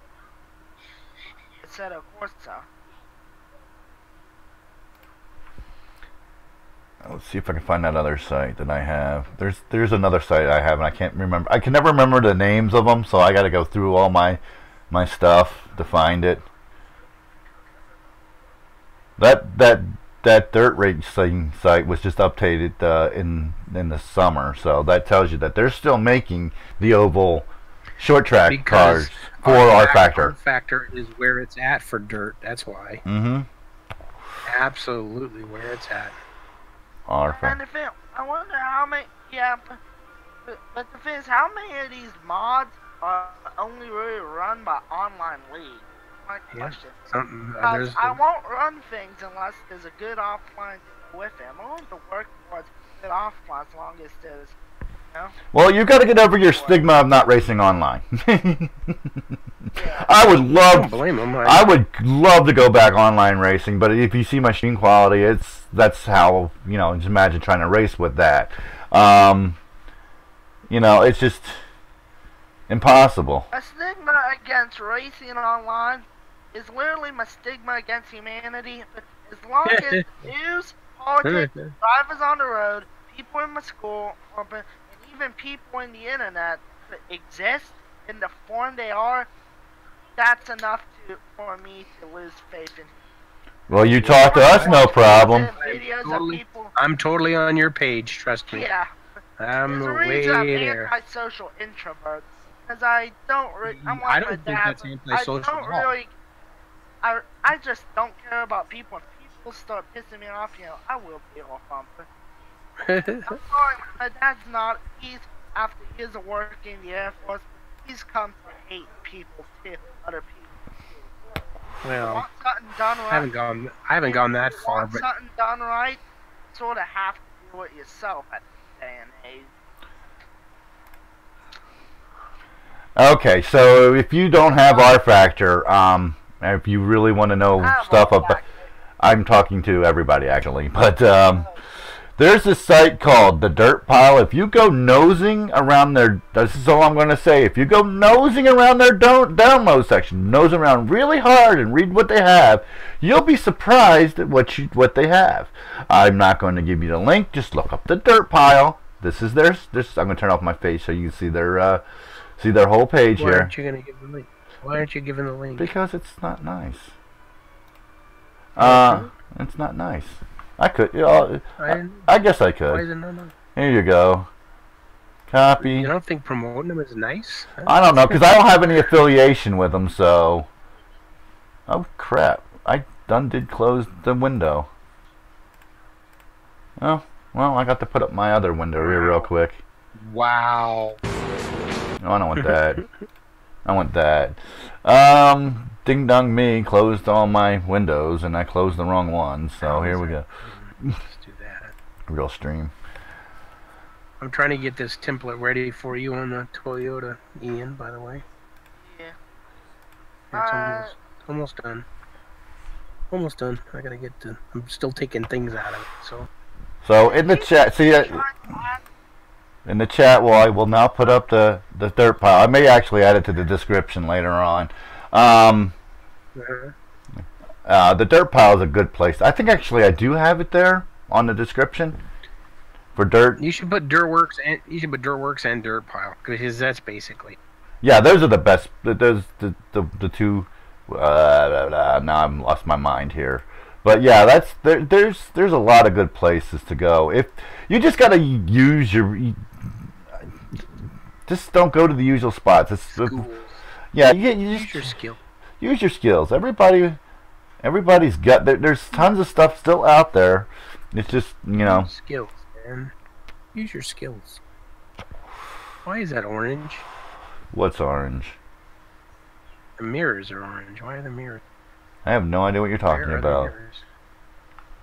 Instead of Corsa. Let's see if I can find that other site that I have. There's another site I have, and I can't remember. I can never remember the names of them, so I got to go through all my stuff to find it. That dirt racing site was just updated in the summer, so that tells you that they're still making the oval short track cars for R Factor. R Factor is where it's at for dirt. That's why. Mm-hmm. Absolutely where it's at. R And Factor. the thing, I wonder how many, but the thing is, how many of these mods are only really run by online league? My question. Because I won't run things unless there's a good offline with them. I want to work towards good offline as long as there's, you know? Well, you've got to get over your stigma of not racing online. Yeah. I would love. Don't blame 'em. I would love to go back online racing, but if you see my screen quality, that's how, you know. Just imagine trying to race with that. You know, it's just impossible. A stigma against racing online is literally my stigma against humanity. But as long as news, politics, drivers on the road, people in my school, and even people in the internet that exist in the form they are, that's enough for me to lose faith in. Well, you talk to us, no problem. I'm totally on your page, trust me. Yeah. I'm There's a way reason I'm there. antisocial introvert. Because I don't really... I'm like I don't my think dad, that's antisocial I don't at all. really... I just don't care about people. When people start pissing me off, you know, I will be off on them. I'm sorry, my dad's not... After years of working in the Air Force, he's come to hate people too. Other people. Well, Want something done right, I haven't gone that far, want but something done right, sort of have to do it yourself at this day and age. Okay, so if you don't have R Factor, if you really want to know stuff about, I'm talking to everybody actually, but there's a site called The Dirt Pile. If you go nosing around their, this is all I'm going to say, if you go nosing around their download section, nose around really hard and read what they have, you'll be surprised at what they have. I'm not going to give you the link, just look up The Dirt Pile. This is their, I'm going to turn off my face so you can see their whole page here. Why aren't you going to give the link? Why aren't you giving the link? Because it's not nice. It's not nice. I could, you know, I guess I could. Why is it not nice? Here you go. Copy. You don't think promoting them is nice? I don't know, because I don't have any affiliation with them, so... Oh, crap. I did close the window. Oh, well, I got to put up my other window here real quick. Wow. No, I don't want that. I want that. Ding dong me, closed all my windows, and I closed the wrong one, so here we go. Let's do that. Real stream. I'm trying to get this template ready for you on the Toyota, Ian, by the way. Yeah. It's almost done. Almost done. I gotta get to... I'm still taking things out of it, so... So, in the chat, see, in the chat, well, I will now put up the Dirt Pile. I may actually add it to the description later on. The Dirt Pile is a good place. I think actually I do have it there on the description for dirt. You should put Dirtworks and Dirt Pile, because that's basically... Yeah, those are the best. Those the two. Now I've lost my mind here. But yeah, there's a lot of good places to go. If you just gotta use your just don't go to the usual spots. It's, Schools. yeah, you Use just your skill. use your skills. Everybody's got. There's tons of stuff still out there. It's just, you know. Use skills, man. Use your skills. Why is that orange? What's orange? The mirrors are orange. Why are the mirrors? I have no idea what you're talking Where are the about. mirrors?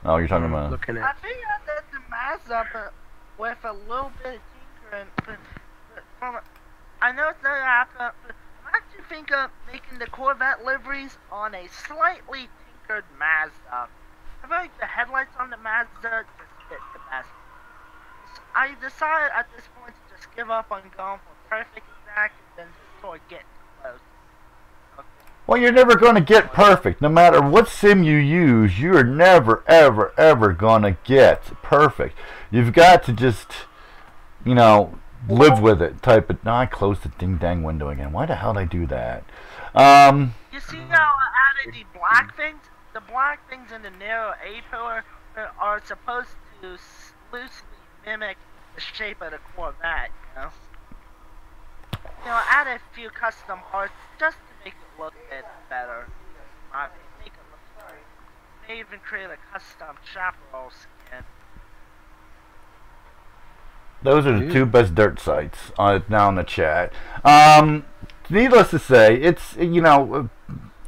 Oh, you're talking I'm about. looking I at. figured that the Mazda, with a little bit of tinkering, but from I know it's not happening, but I actually think of making the Corvette liveries on a slightly tinkered Mazda. I feel like the headlights on the Mazda just fit the best. So I decided at this point to just give up on going for perfect exact and then just sort of get close. Well, you're never going to get perfect. No matter what sim you use, you're never, ever, ever going to get perfect. You've got to just, you know, live with it. Type it. No, I closed the ding-dang window again. Why the hell did I do that? You see how I added the black things? The black things in the narrow A-pillar are supposed to loosely mimic the shape of the Corvette, you know? You know, I added a few custom parts just to make it look a bit better. Make it look better. May even create a custom chaparral skin. Those are the two best dirt sites now in the chat. Needless to say, it's, you know,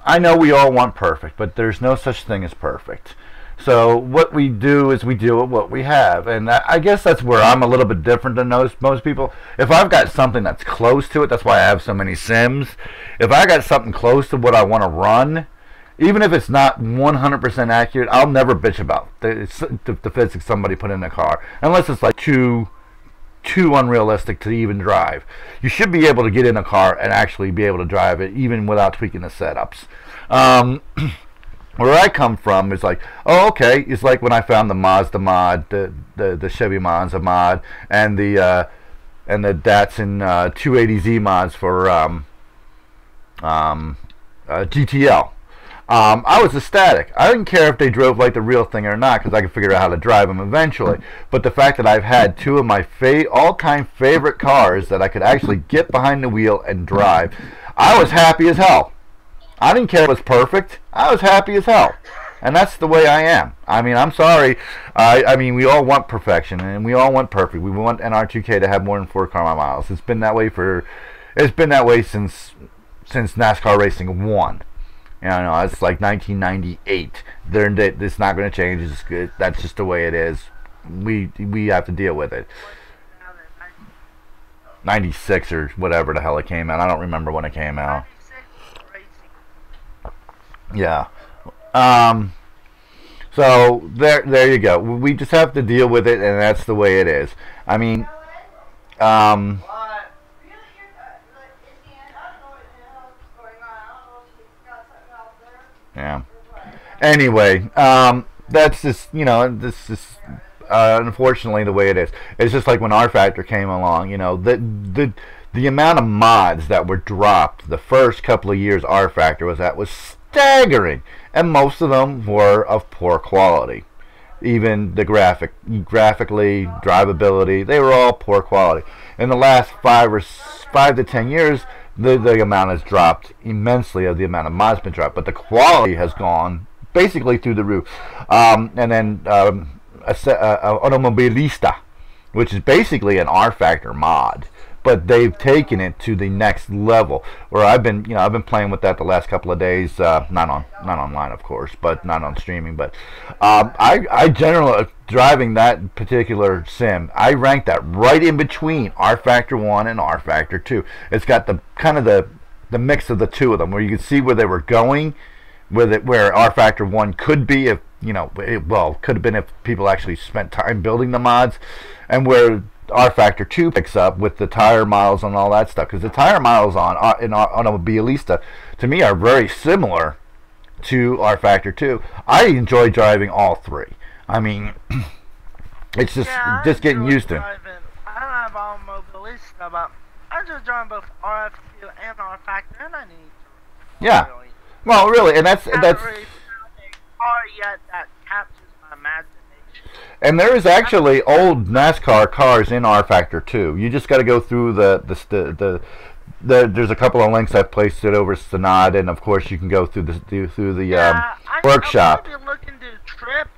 I know we all want perfect, but there's no such thing as perfect. So what we do is we deal with what we have, and I guess that's where I'm a little bit different than most people. If I've got something that's close to it, that's why I have so many sims. If I got something close to what I want to run, even if it's not 100% accurate, I'll never bitch about the physics somebody put in the car, unless it's like too unrealistic to even drive. You should be able to get in a car and actually be able to drive it even without tweaking the setups. Where I come from is like, oh, okay, it's like when I found the Mazda mod, the Chevy Monza mod, and the Datsun 280Z mods for GTL. I was ecstatic. I didn't care if they drove like the real thing or not, because I could figure out how to drive them eventually. But the fact that I've had two of my all-time favorite cars that I could actually get behind the wheel and drive, I was happy as hell. I didn't care if it was perfect. I was happy as hell. And that's the way I am. I mean, I'm sorry. I mean, we all want perfection, and we all want perfect. We want NR2K to have more than 4 car miles. It's been that way since NASCAR Racing 1. You know, it's like 1998. It's not going to change. It's good. That's just the way it is. We have to deal with it. 96 or whatever the hell it came out. I don't remember when it came out. Yeah. So there you go. We just have to deal with it, and that's the way it is. I mean, yeah. Anyway, that's just, you know, this is unfortunately the way it is. It's just like when R Factor came along. You know, the amount of mods that were dropped the first couple of years R Factor was at was staggering, and most of them were of poor quality. Even the graphically, drivability, they were all poor quality. In the last 5 to 10 years, the amount has dropped immensely. Of the amount of mods been dropped, but the quality has gone basically through the roof. And then Automobilista, which is basically an R Factor mod, but they've taken it to the next level. Where I've been playing with that the last couple of days, not online, of course, but not on streaming. But I generally, driving that particular sim, I rank that right in between R Factor 1 and R Factor 2. It's got the kind of the mix of the two of them, where you can see where they were going with it, where R Factor 1 could be if, you know, could have been if people actually spent time building the mods, and where R Factor 2 picks up with the tire miles and all that stuff, because the tire miles on Automobilista to me are very similar to R Factor 2. I enjoy driving all three. I mean, it's just getting used to. I don't have Automobilista, but I just driving both RF2 and R Factor, and I need to. Yeah. Really. Well, really, and that's really found a car yet that captures my imagination. And there is actually old NASCAR cars in R Factor 2. You just got to go through there's a couple of links I've placed it over Synod, and of course you can go through the workshop. I'm looking to trip,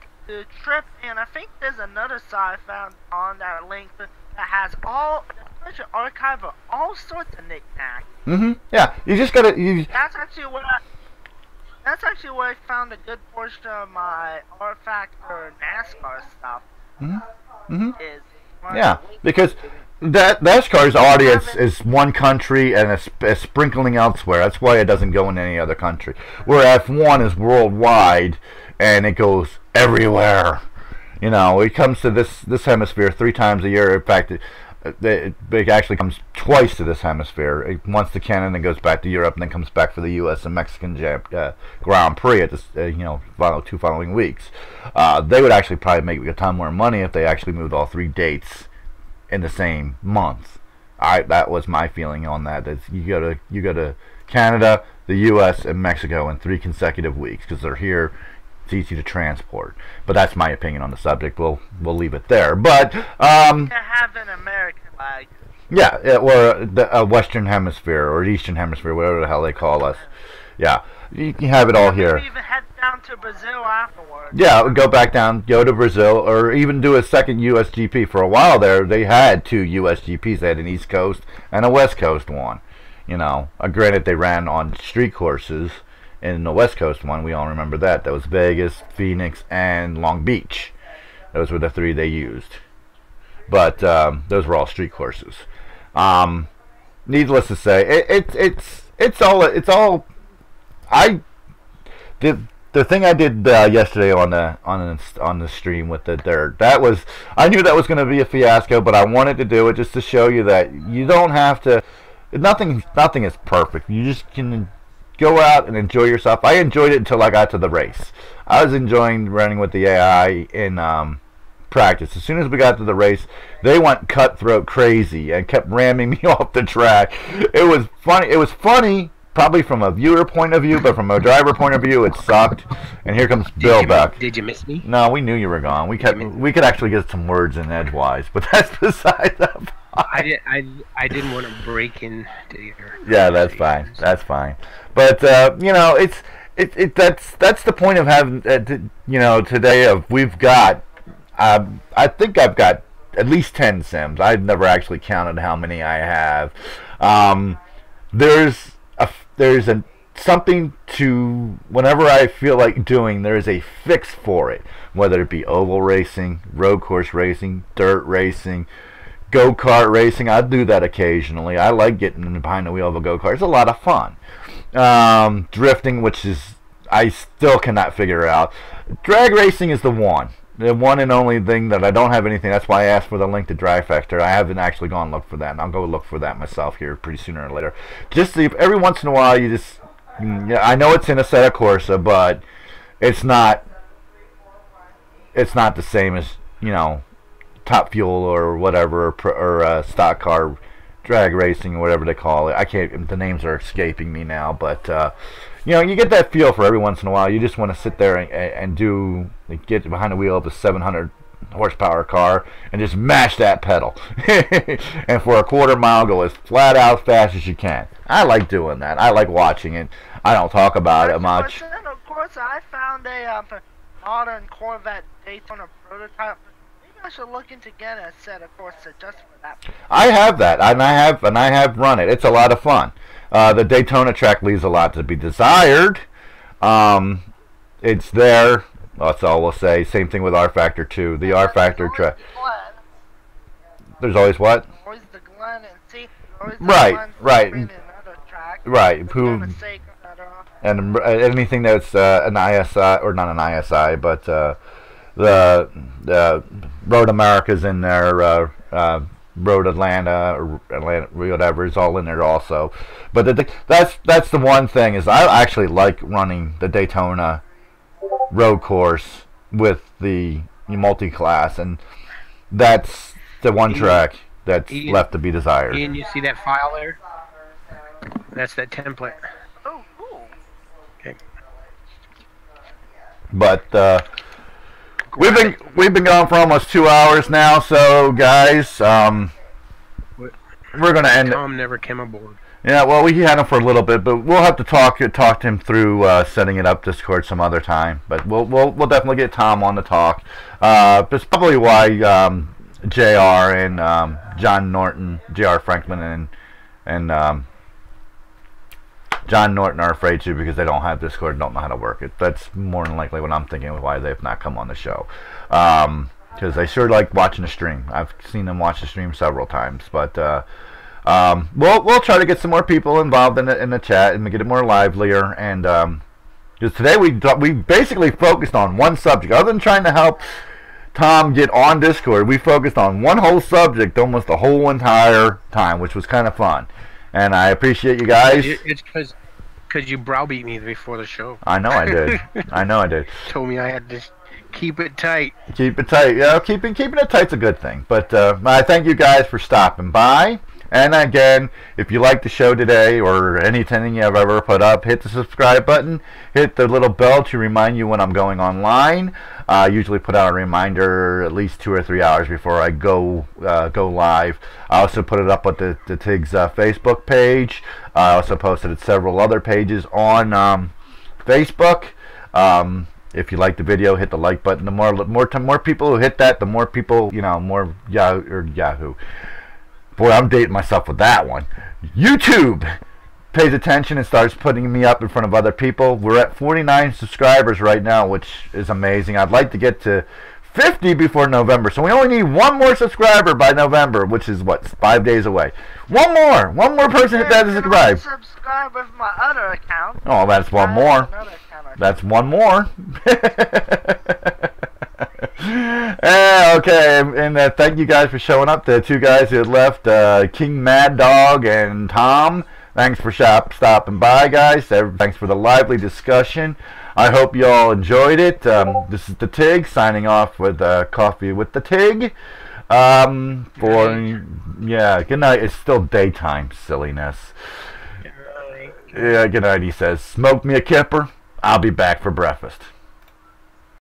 and I think there's another site I found on that link that has a special archive of all sorts of knickknacks. Yeah, you just gotta. That's actually where I found a good portion of my R Factor NASCAR stuff. Yeah, because NASCAR's audience is one country and a sprinkling elsewhere. That's why it doesn't go in any other country. Where F1 is worldwide and it goes everywhere. You know, it comes to this hemisphere 3 times a year. In fact, it actually comes twice to this hemisphere. Once to Canada, and goes back to Europe, and then comes back for the U.S. and Mexican Grand Prix at this, 2 following weeks. They would actually probably make a ton more money if they actually moved all 3 dates in the same month. That was my feeling on that. You go to Canada, the U.S. and Mexico in 3 consecutive weeks because they're here. It's easy to transport. But that's my opinion on the subject. We'll leave it there. But to have an American flag. Yeah, or the Western Hemisphere or Eastern Hemisphere, whatever the hell they call us. Yeah, you can have it all here. Maybe even head down to Brazil afterwards. Yeah, go back down, go to Brazil, or even do a second USGP. For a while there, they had 2 USGPs. They had an East Coast and a West Coast one. You know, granted they ran on street courses. In the West Coast one, we all remember that. That was Vegas, Phoenix, and Long Beach. Those were the 3 they used. But those were all street courses. Needless to say, it's all. The thing I did yesterday on the stream with the dirt, that was, I knew that was going to be a fiasco, but I wanted to do it just to show you that you don't have to. Nothing is perfect. You just can go out and enjoy yourself. I enjoyed it until I got to the race. I was enjoying running with the AI in practice. As soon as we got to the race, they went cutthroat crazy and kept ramming me off the track. It was funny. It was funny probably from a viewer point of view, but from a driver point of view, it sucked. And here comes Bill back. Did you miss me? No, we knew you were gone. We could actually get some words in edgewise, but that's beside the point. I didn't want to break into your. Yeah, that's fine. That's fine. But that's the point of having today. We've got. I think I've got at least 10 sims. I've never actually counted how many I have. There's something to whenever I feel like doing. There is a fix for it, whether it be oval racing, road course racing, dirt racing, go-kart racing. I do that occasionally. I like getting behind the wheel of a go-kart. It's a lot of fun. Drifting, which is I still cannot figure out. Drag racing is the one and only thing that I don't have anything. That's why I asked for the link to Drive Factor. I haven't actually gone and looked for that, and I'll go look for that myself here pretty sooner or later. Just see if every once in a while you just, I know it's in a Assetto Corsa, but it's not the same as Top Fuel or whatever, or stock car drag racing, or whatever they call it. I can't. The names are escaping me now, but you get that feel for every once in a while. You just want to sit there and get behind the wheel of a 700 horsepower car and just mash that pedal, and for a quarter mile go as flat out fast as you can. I like doing that. I like watching it. I don't talk about it much. Of course, I found a modern Corvette Daytona prototype. I should look into getting a set of Corsa just for that. I have that, and I have run it. It's a lot of fun. The Daytona track leaves a lot to be desired. It's there. That's all we'll say. Same thing with R Factor 2. The R Factor track. There's always what? Always the Glen and see. Right. Who? And anything that's an ISI, or not an ISI, but the Road America's in there, Road Atlanta, or Atlanta, whatever, is all in there also. But that's the one thing, is I actually like running the Daytona road course with the multi-class, and that's the one track that's left to be desired. Ian, you see that file there? That's that template. Oh, cool. Okay. But we've been going for almost 2 hours now, so guys, we're gonna end. Tom never came aboard. Yeah, well, we had him for a little bit, but we'll have to talk to him through setting it up Discord some other time. But we'll definitely get Tom on the talk. That's probably why JR and John Norton, JR Franklin, and John Norton are afraid to, because they don't have Discord and don't know how to work it. That's more than likely what I'm thinking of why they've not come on the show. Because they sure like watching the stream. I've seen them watch the stream several times. But we'll try to get some more people involved in the chat and get it more livelier. And because today we basically focused on one subject. Other than trying to help Tom get on Discord, we focused on one whole subject almost the whole entire time, which was kind of fun. And I appreciate you guys. It's because you browbeat me before the show. I know I did. I know I did. Told me I had to keep it tight. Keep it tight. Yeah, keeping it tight's a good thing. But I thank you guys for stopping by. And again, if you like the show today or anything I've ever put up, hit the subscribe button. Hit the little bell to remind you when I'm going online. I usually put out a reminder at least 2 or 3 hours before I go live. I also put it up at the Tigg's Facebook page. I also posted at several other pages on Facebook. If you like the video, hit the like button. The more people who hit that, the more people, more Yahoo. Boy, I'm dating myself with that one. YouTube pays attention and starts putting me up in front of other people. We're at 49 subscribers right now, which is amazing. I'd like to get to 50 before November. So we only need one more subscriber by November, which is, 5 days away. One more person hit that to subscribe. Subscribe with my other account. Oh, that's one more. That's one more. Okay, and thank you guys for showing up. The two guys who had left, King Mad Dog and Tom. Thanks for stopping by, guys. Thanks for the lively discussion. I hope you all enjoyed it. This is the Tigg signing off with Coffee with the Tigg. Good night. It's still daytime, silliness. Yeah, good night, he says. Smoke me a kipper. I'll be back for breakfast.